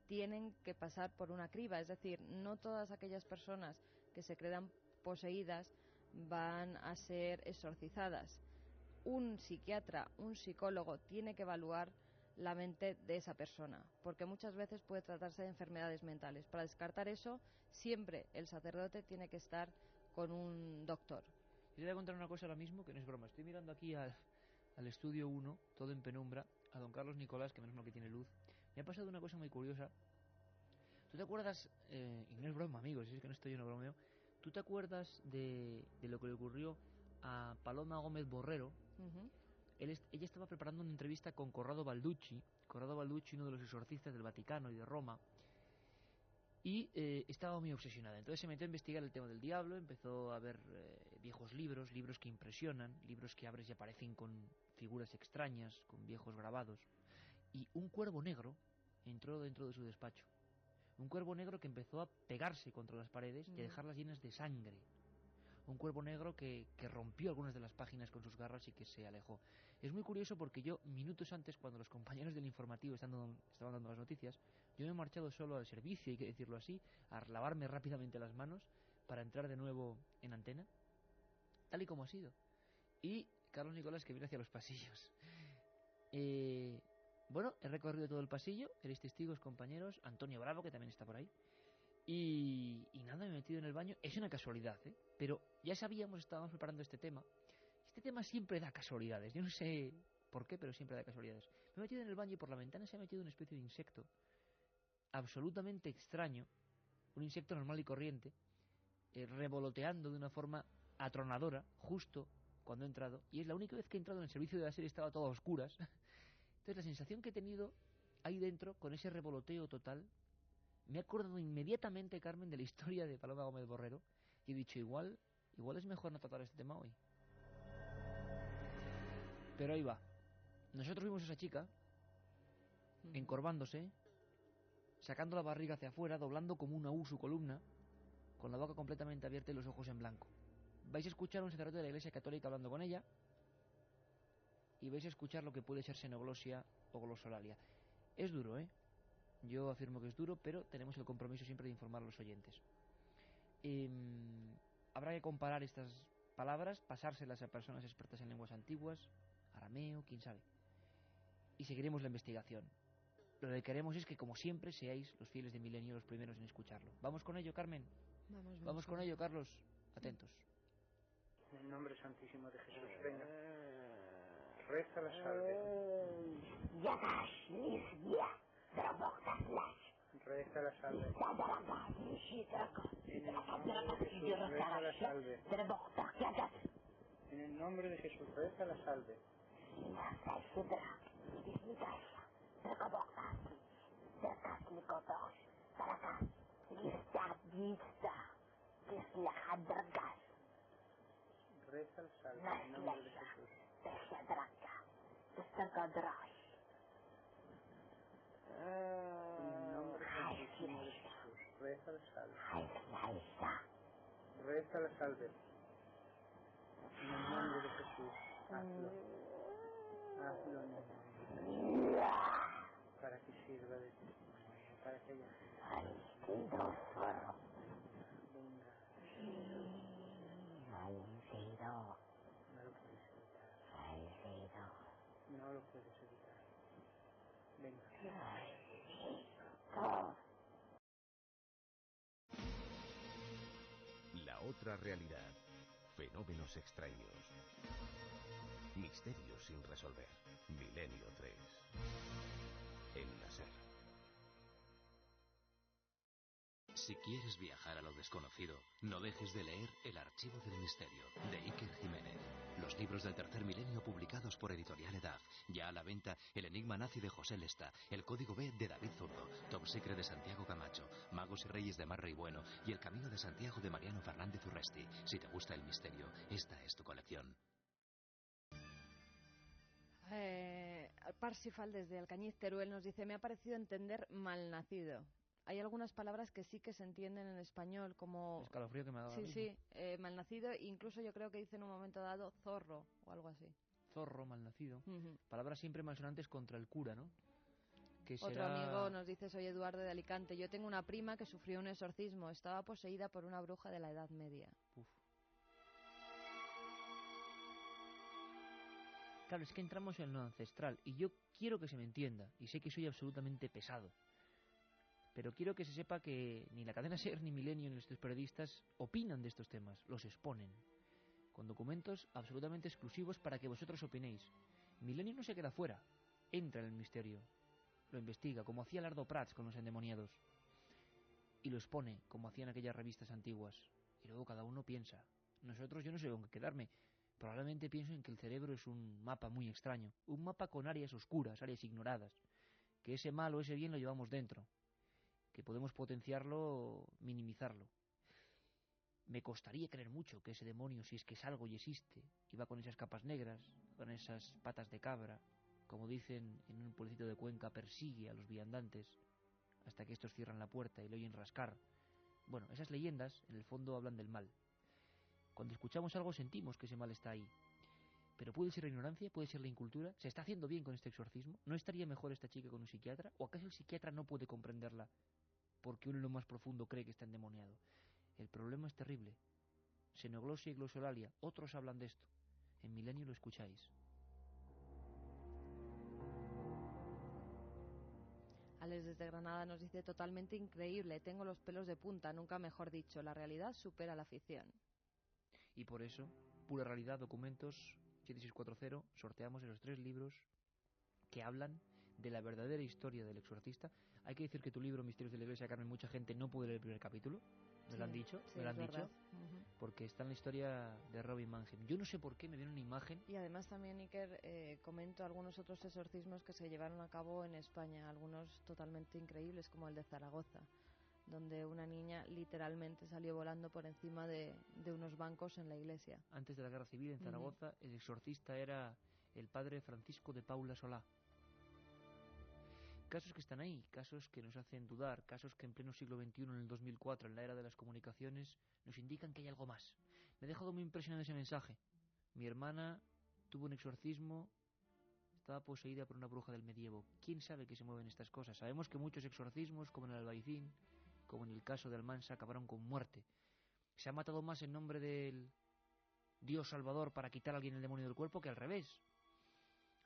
tienen que pasar por una criba, es decir, no todas aquellas personas que se crean poseídas van a ser exorcizadas. Un psiquiatra, un psicólogo tiene que evaluar la mente de esa persona, porque muchas veces puede tratarse de enfermedades mentales. Para descartar eso, siempre el sacerdote tiene que estar con un doctor. Yo te voy a contar una cosa ahora mismo, que no es broma. Estoy mirando aquí al estudio 1, todo en penumbra, a don Carlos Nicolás, que menos mal que tiene luz. Me ha pasado una cosa muy curiosa. ¿Tú te acuerdas, y no es broma, amigos, es que no estoy yo, no bromeo, ¿tú te acuerdas de lo que le ocurrió a Paloma Gómez Borrero? Ella estaba preparando una entrevista con Corrado Balducci, uno de los exorcistas del Vaticano y de Roma, y estaba muy obsesionada. Entonces se metió a investigar el tema del diablo, empezó a ver viejos libros que impresionan, libros que abres y aparecen con figuras extrañas, con viejos grabados, y un cuervo negro entró dentro de su despacho. Un cuervo negro que empezó a pegarse contra las paredes y a dejarlas llenas de sangre. Un cuervo negro que rompió algunas de las páginas con sus garras y que se alejó. Es muy curioso porque yo, minutos antes, cuando los compañeros del informativo estaban dando las noticias, yo me he marchado solo al servicio, hay que decirlo así, a lavarme rápidamente las manos para entrar de nuevo en antena, tal y como ha sido. Y Carlos Nicolás, que viene hacia los pasillos. Bueno, he recorrido todo el pasillo, eres testigos, compañeros, Antonio Bravo, que también está por ahí. Y nada, me he metido en el baño. Es una casualidad, pero ya sabíamos, estábamos preparando este tema. Este tema siempre da casualidades. Yo no sé por qué, pero siempre da casualidades. Me he metido en el baño y por la ventana se ha metido una especie de insecto absolutamente extraño, un insecto normal y corriente, revoloteando de una forma atronadora justo cuando he entrado. Y es la única vez que he entrado en el servicio de la serie, estaba todo a oscuras. Entonces la sensación que he tenido ahí dentro, con ese revoloteo total, me he acordado inmediatamente, Carmen, de la historia de Paloma Gómez Borrero, y he dicho, igual es mejor no tratar este tema hoy. Pero ahí va. Nosotros vimos a esa chica encorvándose, sacando la barriga hacia afuera, doblando como una U su columna, con la boca completamente abierta y los ojos en blanco. Vais a escuchar a un sacerdote de la Iglesia Católica hablando con ella, y vais a escuchar lo que puede ser xenoglosia o glosolalia. Es duro, Yo afirmo que es duro, pero tenemos el compromiso siempre de informar a los oyentes. habrá que comparar estas palabras, pasárselas a personas expertas en lenguas antiguas, arameo, quién sabe. Y seguiremos la investigación. Lo que queremos es que, como siempre, seáis los fieles de Milenio los primeros en escucharlo. ¿Vamos con ello, Carmen? Vamos con ello, Carlos. Atentos. En el nombre santísimo de Jesús, venga. Reza la salve. Reza la salve. En el nombre de Jesús, reza la salve. En el nombre de Jesús, reza la salve. Reza la salve en el nombre de Jesús. En el nombre santísimo de Jesús, reza la salve. Reza la salve. En el nombre de Jesús, hazlo. Hazlo en el nombre de Jesús. Para que sirva de testimonio, para que haya venga. No lo puedes evitar. No lo puedes evitar. Venga. La otra realidad. Fenómenos extraños. Misterios sin resolver. Milenio 3. En la SER. Si quieres viajar a lo desconocido, no dejes de leer El Archivo del Misterio, de Iker Jiménez. Los libros del tercer milenio publicados por Editorial Edad. Ya a la venta El Enigma Nazi de José Lesta, El Código B de David Zurdo, Top Secret de Santiago Camacho, Magos y Reyes de Marra y Bueno y El Camino de Santiago de Mariano Fernández Urresti. Si te gusta el misterio, esta es tu colección. Parsifal desde Alcañiz, Teruel, nos dice: me ha parecido entender malnacido. Hay algunas palabras que sí que se entienden en español, como... Escalofrío que me ha dado. Sí, malnacido, incluso yo creo que dice en un momento dado zorro o algo así. Zorro, malnacido. Palabras siempre malsonantes contra el cura, ¿no? Que Otro será... amigo nos dice: soy Eduardo de Alicante. Yo tengo una prima que sufrió un exorcismo. Estaba poseída por una bruja de la Edad Media. Uf. Claro, es que entramos en lo ancestral y yo quiero que se me entienda, y sé que soy absolutamente pesado, pero quiero que se sepa que ni la cadena SER ni Milenio ni nuestros periodistas opinan de estos temas, los exponen, con documentos absolutamente exclusivos para que vosotros opinéis. Milenio no se queda fuera, entra en el misterio, lo investiga, como hacía Lardo Prats con los endemoniados, y lo expone, como hacían aquellas revistas antiguas, y luego cada uno piensa. Nosotros, yo no sé con qué quedarme. Probablemente pienso en que el cerebro es un mapa muy extraño, un mapa con áreas oscuras, áreas ignoradas, que ese mal o ese bien lo llevamos dentro, que podemos potenciarlo, minimizarlo. Me costaría creer mucho que ese demonio, si es que es algo y existe, y va con esas capas negras, con esas patas de cabra, como dicen en un pueblecito de Cuenca, persigue a los viandantes hasta que estos cierran la puerta y lo oyen rascar. Bueno, esas leyendas en el fondo hablan del mal. Cuando escuchamos algo sentimos que ese mal está ahí. Pero puede ser la ignorancia, puede ser la incultura. ¿Se está haciendo bien con este exorcismo? ¿No estaría mejor esta chica con un psiquiatra? ¿O acaso el psiquiatra no puede comprenderla porque uno en lo más profundo cree que está endemoniado? El problema es terrible. Xenoglosia y glosolalia, otros hablan de esto. En Milenio lo escucháis. Alex desde Granada nos dice: totalmente increíble, tengo los pelos de punta, nunca mejor dicho, la realidad supera la ficción. Y por eso, Pura Realidad, Documentos 7640, sorteamos esos 3 libros que hablan de la verdadera historia del exorcista. Hay que decir que tu libro, Misterios de la Iglesia, Carmen, mucha gente no puede leer el primer capítulo. Me lo han dicho, porque está en la historia de Robin Mannheim. Yo no sé por qué me viene una imagen. Y además también, Iker, comento algunos otros exorcismos que se llevaron a cabo en España, algunos totalmente increíbles, como el de Zaragoza, donde una niña literalmente salió volando por encima de unos bancos en la iglesia. Antes de la Guerra Civil, en Zaragoza, el exorcista era el padre Francisco de Paula Solá. Casos que están ahí, casos que nos hacen dudar, casos que en pleno siglo XXI, en el 2004, en la era de las comunicaciones, nos indican que hay algo más. Me ha dejado muy impresionado ese mensaje. Mi hermana tuvo un exorcismo, estaba poseída por una bruja del medievo. ¿Quién sabe que se mueven estas cosas? Sabemos que muchos exorcismos, como en el Albaicín, como en el caso de Almansa, acabaron con muerte. Se ha matado más en nombre del Dios Salvador para quitar a alguien el demonio del cuerpo que al revés.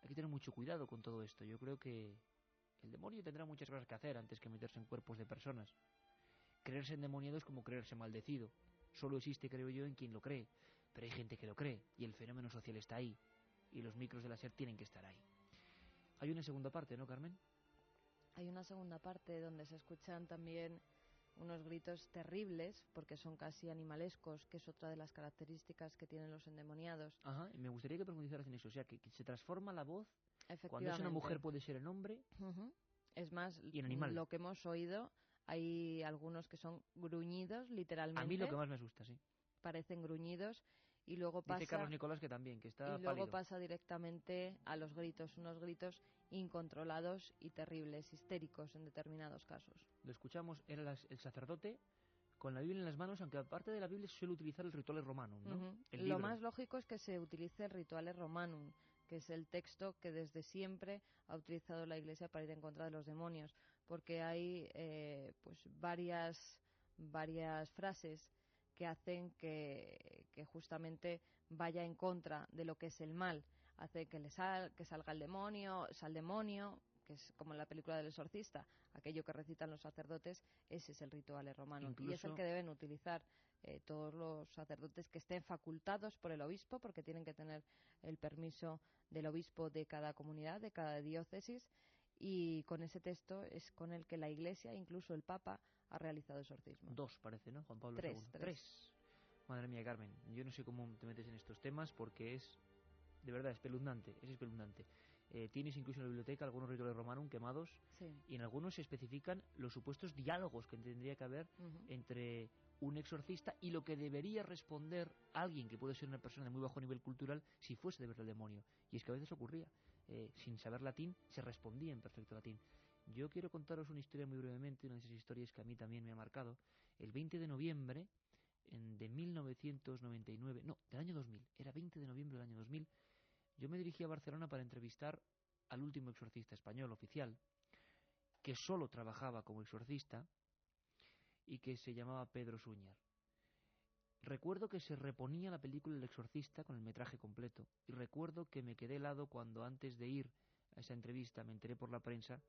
Hay que tener mucho cuidado con todo esto. Yo creo que el demonio tendrá muchas cosas que hacer antes que meterse en cuerpos de personas. Creerse endemoniado es como creerse maldecido. Solo existe, creo yo, en quien lo cree. Pero hay gente que lo cree y el fenómeno social está ahí. Y los micros de la SER tienen que estar ahí. Hay una segunda parte, ¿no, Carmen? Hay una segunda parte donde se escuchan también unos gritos terribles, porque son casi animalescos, que es otra de las características que tienen los endemoniados. Ajá, y me gustaría que profundizaras en eso. O sea, que se transforma la voz. Cuando es una Efectivamente. mujer puede ser el hombre. Es más, y el animal. Lo que hemos oído, hay algunos que son gruñidos, literalmente. A mí lo que más me asusta, sí. Parecen gruñidos. Y luego pasa, dice Carlos Nicolás que también, que está y luego pálido. pasa directamente a los gritos, unos gritos incontrolados y terribles, histéricos en determinados casos. Lo escuchamos, era el sacerdote con la Biblia en las manos, aunque aparte de la Biblia se suele utilizar el Rituale Romanum, ¿no? Lo más lógico es que se utilice el Rituale Romanum, que es el texto que desde siempre ha utilizado la Iglesia para ir en contra de los demonios, porque hay pues varias frases que hacen que justamente vaya en contra de lo que es el mal. Hace que salga el demonio, que es como en la película del exorcista, aquello que recitan los sacerdotes, ese es el Rituale Romanum. Incluso... Y es el que deben utilizar todos los sacerdotes que estén facultados por el obispo, porque tienen que tener el permiso del obispo de cada comunidad, de cada diócesis, y con ese texto es con el que la Iglesia, incluso el Papa, ha realizado exorcismos. 2 parece, ¿no? Juan Pablo II. 3. Madre mía, Carmen, yo no sé cómo te metes en estos temas porque es, de verdad, espeluznante, es espeluznante. Tienes incluso en la biblioteca algunos rituales romanum quemados, sí. Y en algunos se especifican los supuestos diálogos que tendría que haber entre un exorcista y lo que debería responder alguien que puede ser una persona de muy bajo nivel cultural si fuese de verdad el demonio. Y es que a veces ocurría, sin saber latín se respondía en perfecto latín. Yo quiero contaros una historia muy brevemente, una de esas historias que a mí también me ha marcado. El 20 de noviembre de 1999, no, del año 2000, era 20 de noviembre del año 2000, yo me dirigí a Barcelona para entrevistar al último exorcista español oficial, que solo trabajaba como exorcista y que se llamaba Pedro Suñer. Recuerdo que se reponía la película El Exorcista con el metraje completo, y recuerdo que me quedé helado cuando antes de ir a esa entrevista me enteré por la prensa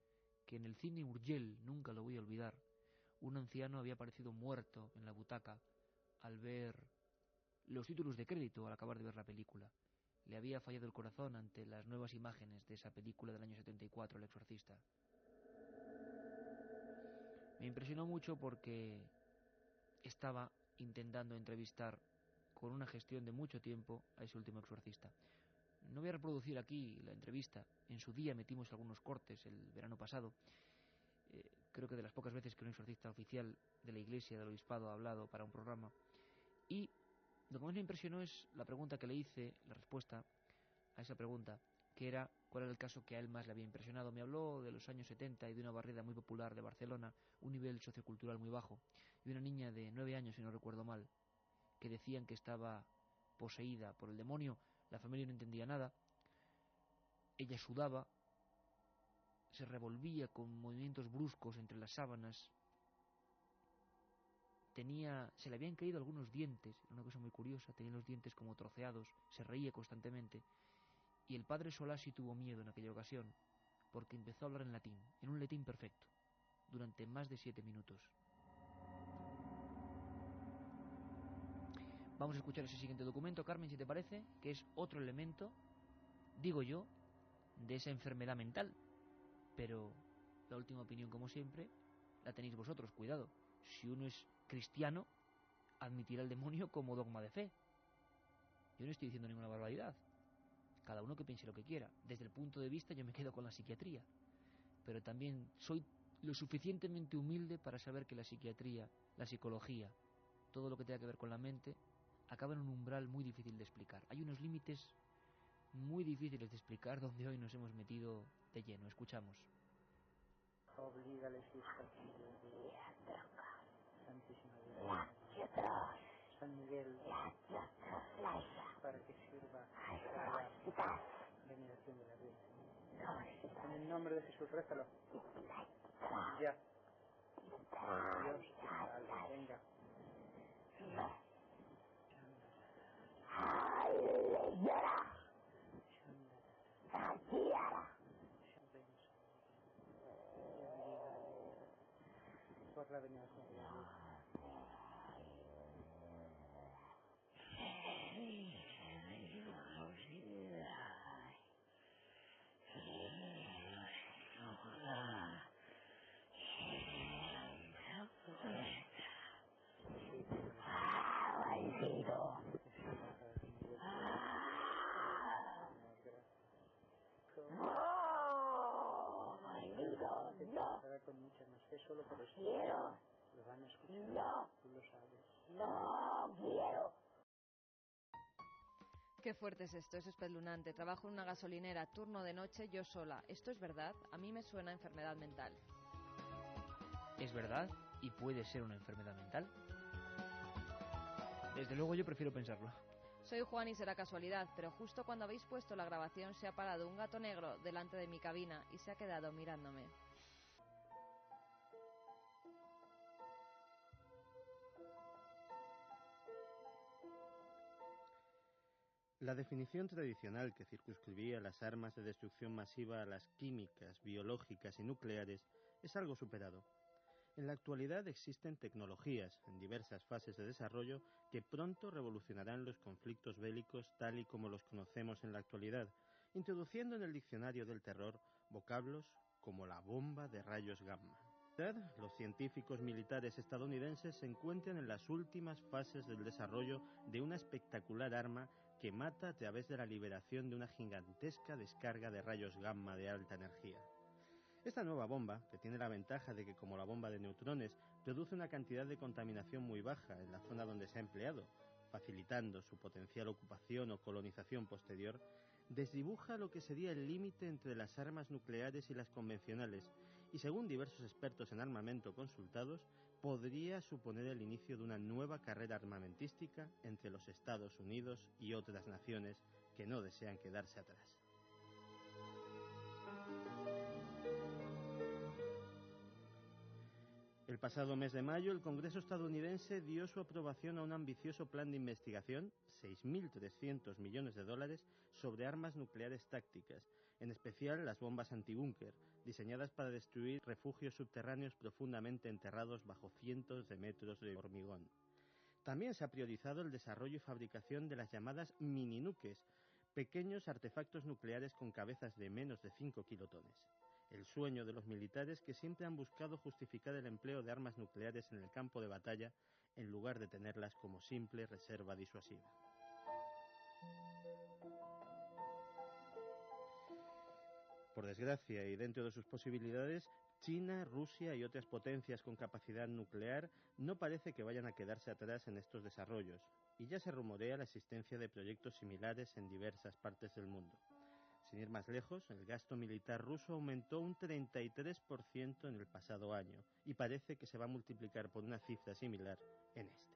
que en el cine Urgell, nunca lo voy a olvidar, un anciano había aparecido muerto en la butaca al ver los títulos de crédito al acabar de ver la película. Le había fallado el corazón ante las nuevas imágenes de esa película del año 74, El Exorcista. Me impresionó mucho porque estaba intentando entrevistar con una gestión de mucho tiempo a ese último exorcista. No voy a reproducir aquí la entrevista. En su día metimos algunos cortes el verano pasado. Creo que de las pocas veces que un exorcista oficial de la Iglesia, del Obispado, ha hablado para un programa. Y lo que más me impresionó es la pregunta que le hice, la respuesta a esa pregunta, que era cuál era el caso que a él más le había impresionado. Me habló de los años 70 y de una barriada muy popular de Barcelona, un nivel sociocultural muy bajo, y una niña de 9 años, si no recuerdo mal, que decían que estaba poseída por el demonio. La familia no entendía nada. Ella sudaba, se revolvía con movimientos bruscos entre las sábanas. Se le habían caído algunos dientes, era una cosa muy curiosa, tenía los dientes como troceados, se reía constantemente. Y el padre Solasi tuvo miedo en aquella ocasión, porque empezó a hablar en latín, en un latín perfecto, durante más de 7 minutos. Vamos a escuchar ese siguiente documento, Carmen, si te parece, que es otro elemento, digo yo, de esa enfermedad mental. Pero la última opinión, como siempre, la tenéis vosotros, cuidado. Si uno es cristiano, admitirá el demonio como dogma de fe. Yo no estoy diciendo ninguna barbaridad. Cada uno que piense lo que quiera. Desde el punto de vista yo me quedo con la psiquiatría. Pero también soy lo suficientemente humilde para saber que la psiquiatría, la psicología, todo lo que tenga que ver con la mente, acaba en un umbral muy difícil de explicar. Hay unos límites muy difíciles de explicar donde hoy nos hemos metido de lleno. Escuchamos. Oblígales Santísima Virgen, San Miguel, para que sirva para la veneración de la Virgen. En el nombre de Jesús, rézalo. Ya. Dios te salve, venga. venir a coger. Con mucha más fe solo por eso. Quiero. Lo van a escuchar. No. Tú lo sabes. No quiero. Qué fuerte es esto, es espeluznante. Trabajo en una gasolinera, turno de noche, yo sola. ¿Esto es verdad? A mí me suena a enfermedad mental. ¿Es verdad? ¿Y puede ser una enfermedad mental? Desde luego yo prefiero pensarlo. Soy Juan y será casualidad, pero justo cuando habéis puesto la grabación se ha parado un gato negro delante de mi cabina y se ha quedado mirándome. La definición tradicional que circunscribía las armas de destrucción masiva a las químicas, biológicas y nucleares es algo superado. En la actualidad existen tecnologías en diversas fases de desarrollo que pronto revolucionarán los conflictos bélicos tal y como los conocemos en la actualidad, introduciendo en el diccionario del terror vocablos como la bomba de rayos gamma. Los científicos militares estadounidenses se encuentran en las últimas fases del desarrollo de una espectacular arma que mata a través de la liberación de una gigantesca descarga de rayos gamma de alta energía. Esta nueva bomba, que tiene la ventaja de que, como la bomba de neutrones, produce una cantidad de contaminación muy baja en la zona donde se ha empleado, facilitando su potencial ocupación o colonización posterior, desdibuja lo que sería el límite entre las armas nucleares y las convencionales, y según diversos expertos en armamento consultados, podría suponer el inicio de una nueva carrera armamentística entre los Estados Unidos y otras naciones que no desean quedarse atrás. El pasado mes de mayo, el Congreso estadounidense dio su aprobación a un ambicioso plan de investigación, 6.300 millones de dólares, sobre armas nucleares tácticas, en especial las bombas antibúnker, diseñadas para destruir refugios subterráneos profundamente enterrados bajo cientos de metros de hormigón. También se ha priorizado el desarrollo y fabricación de las llamadas mini-nuques, pequeños artefactos nucleares con cabezas de menos de 5 kilotones. El sueño de los militares que siempre han buscado justificar el empleo de armas nucleares en el campo de batalla en lugar de tenerlas como simple reserva disuasiva. Por desgracia, y dentro de sus posibilidades, China, Rusia y otras potencias con capacidad nuclear no parece que vayan a quedarse atrás en estos desarrollos, y ya se rumorea la existencia de proyectos similares en diversas partes del mundo. Sin ir más lejos, el gasto militar ruso aumentó un 33% en el pasado año, y parece que se va a multiplicar por una cifra similar en este.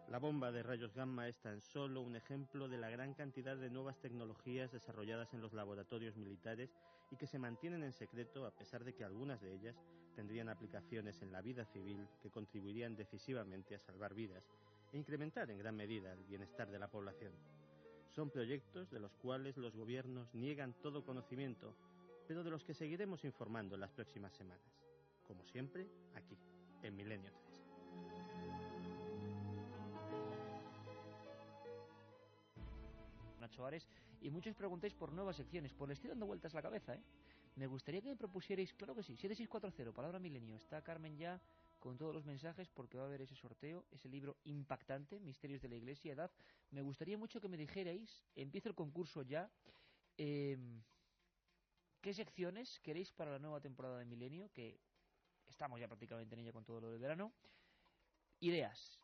La bomba de rayos gamma es tan solo un ejemplo de la gran cantidad de nuevas tecnologías desarrolladas en los laboratorios militares y que se mantienen en secreto a pesar de que algunas de ellas tendrían aplicaciones en la vida civil que contribuirían decisivamente a salvar vidas e incrementar en gran medida el bienestar de la población. Son proyectos de los cuales los gobiernos niegan todo conocimiento, pero de los que seguiremos informando en las próximas semanas. Como siempre, aquí, en Milenio 3. Nacho Ares, y muchos preguntáis por nuevas secciones, pues le estoy dando vueltas la cabeza, ¿eh? Me gustaría que me propusierais, claro que sí, 7640, palabra milenio. Está Carmen ya con todos los mensajes porque va a haber ese sorteo, ese libro impactante, Misterios de la Iglesia, Edad. Me gustaría mucho que me dijerais, empiezo el concurso ya, ¿qué secciones queréis para la nueva temporada de Milenio? Que estamos ya prácticamente en ella con todo lo del verano. Ideas,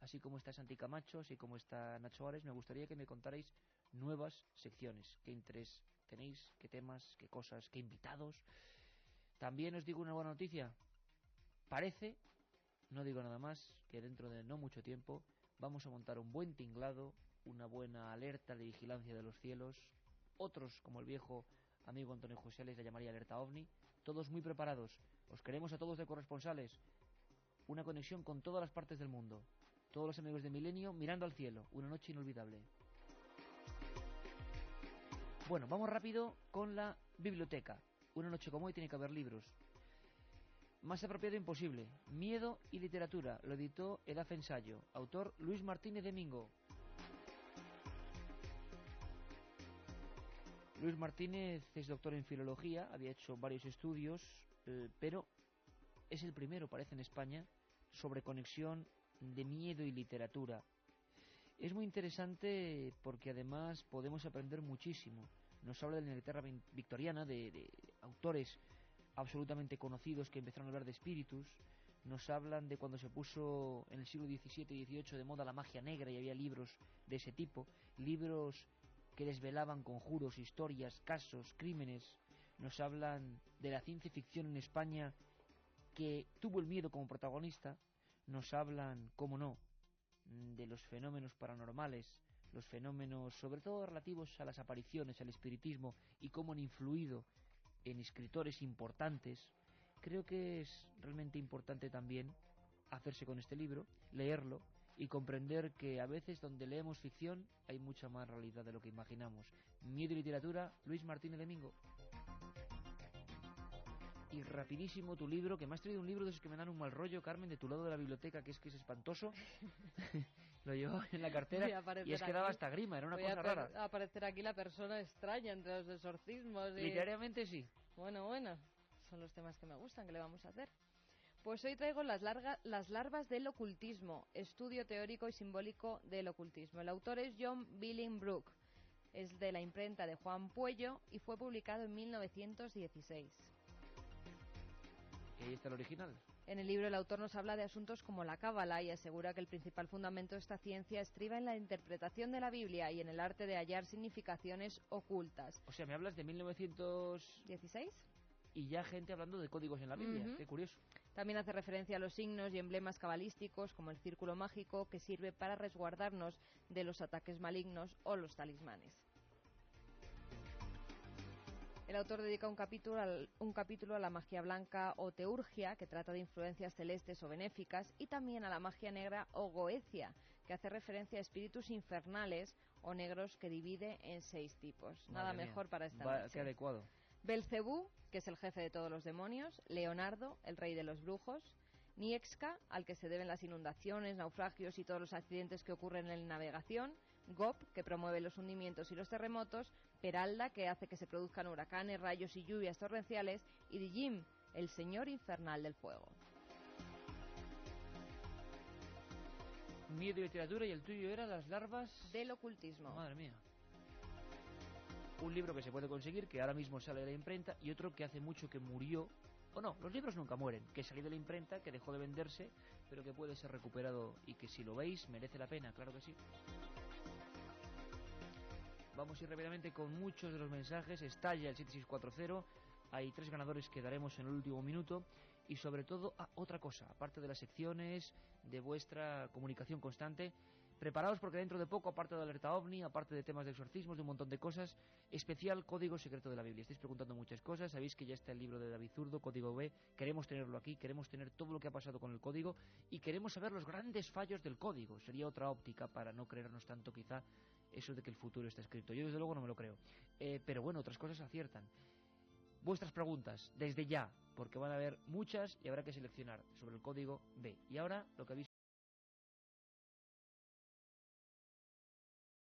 así como está Santi Camacho, así como está Nacho Ares, me gustaría que me contarais nuevas secciones. ¿Qué interés tenéis? ¿Qué temas? ¿Qué cosas? ¿Qué invitados? También os digo una buena noticia. Parece, no digo nada más, que dentro de no mucho tiempo vamos a montar un buen tinglado, una buena alerta de vigilancia de los cielos. Otros, como el viejo amigo Antonio José, les la llamaría alerta OVNI. Todos muy preparados. Os queremos a todos de corresponsales. Una conexión con todas las partes del mundo. Todos los amigos de Milenio mirando al cielo. Una noche inolvidable. Bueno, vamos rápido con la biblioteca. Una noche como hoy tiene que haber libros. Más apropiado imposible. Miedo y literatura. Lo editó Edad Ensayo. Autor Luis Martínez de Mingo. Luis Martínez es doctor en filología, había hecho varios estudios, pero es el primero, parece, en España, sobre conexión de miedo y literatura. Es muy interesante porque además podemos aprender muchísimo. Nos habla de la Inglaterra victoriana, de autores absolutamente conocidos que empezaron a hablar de espíritus. Nos hablan de cuando se puso en el siglo XVII y XVIII de moda la magia negra y había libros de ese tipo, libros que desvelaban conjuros, historias, casos, crímenes. Nos hablan de la ciencia ficción en España que tuvo el miedo como protagonista. Nos hablan, cómo no, de los fenómenos paranormales, los fenómenos sobre todo relativos a las apariciones, al espiritismo y cómo han influido en escritores importantes. Creo que es realmente importante también hacerse con este libro, leerlo y comprender que a veces donde leemos ficción hay mucha más realidad de lo que imaginamos. Miedo y literatura, Luis Martínez de Mingo. Y rapidísimo tu libro, que me has traído un libro de esos que me dan un mal rollo, Carmen, de tu lado de la biblioteca, que es espantoso. Lo llevaba en la cartera y es que daba hasta grima, era una cosa rara. A aparecer aquí la persona extraña entre los exorcismos. Literariamente sí. Bueno, son los temas que me gustan, que le vamos a hacer. Pues hoy traigo las larvas del ocultismo, estudio teórico y simbólico del ocultismo. El autor es John Billingbrook, es de la imprenta de Juan Puello y fue publicado en 1916. ¿Y ahí está el original? En el libro el autor nos habla de asuntos como la cábala y asegura que el principal fundamento de esta ciencia estriba en la interpretación de la Biblia y en el arte de hallar significaciones ocultas. O sea, ¿me hablas de 1916? Y ya gente hablando de códigos en la Biblia, qué curioso. También hace referencia a los signos y emblemas cabalísticos como el círculo mágico que sirve para resguardarnos de los ataques malignos o los talismanes. El autor dedica un capítulo a la magia blanca o teurgia, que trata de influencias celestes o benéficas, y también a la magia negra o goecia, que hace referencia a espíritus infernales o negros que divide en 6 tipos. Nada mejor para esta noche. Qué adecuado. Belcebú, que es el jefe de todos los demonios, Leonardo, el rey de los brujos, Niexca, al que se deben las inundaciones, naufragios y todos los accidentes que ocurren en la navegación, Gop, que promueve los hundimientos y los terremotos, Peralda, que hace que se produzcan huracanes, rayos y lluvias torrenciales, y Dijim, el señor infernal del fuego. Miedo y literatura, y el tuyo era Las larvas del ocultismo. Madre mía. Un libro que se puede conseguir, que ahora mismo sale de la imprenta, y otro que hace mucho que murió. O no, los libros nunca mueren, que salió de la imprenta, que dejó de venderse, pero que puede ser recuperado y que si lo veis merece la pena, claro que sí. Vamos a ir rápidamente con muchos de los mensajes. Estalla el 7640. Hay 3 ganadores que daremos en el último minuto. Y sobre todo, otra cosa, aparte de las secciones, de vuestra comunicación constante, preparaos porque dentro de poco, aparte de Alerta OVNI, aparte de temas de exorcismos, de un montón de cosas, especial Código Secreto de la Biblia. Estáis preguntando muchas cosas, sabéis que ya está el libro de David Zurdo, Código B, queremos tenerlo aquí, queremos tener todo lo que ha pasado con el código y queremos saber los grandes fallos del código. Sería otra óptica para no creernos tanto quizá eso de que el futuro está escrito. Yo desde luego no me lo creo. Pero bueno, otras cosas aciertan. Vuestras preguntas, desde ya, porque van a haber muchas y habrá que seleccionar sobre el Código B. Y ahora, lo que habéis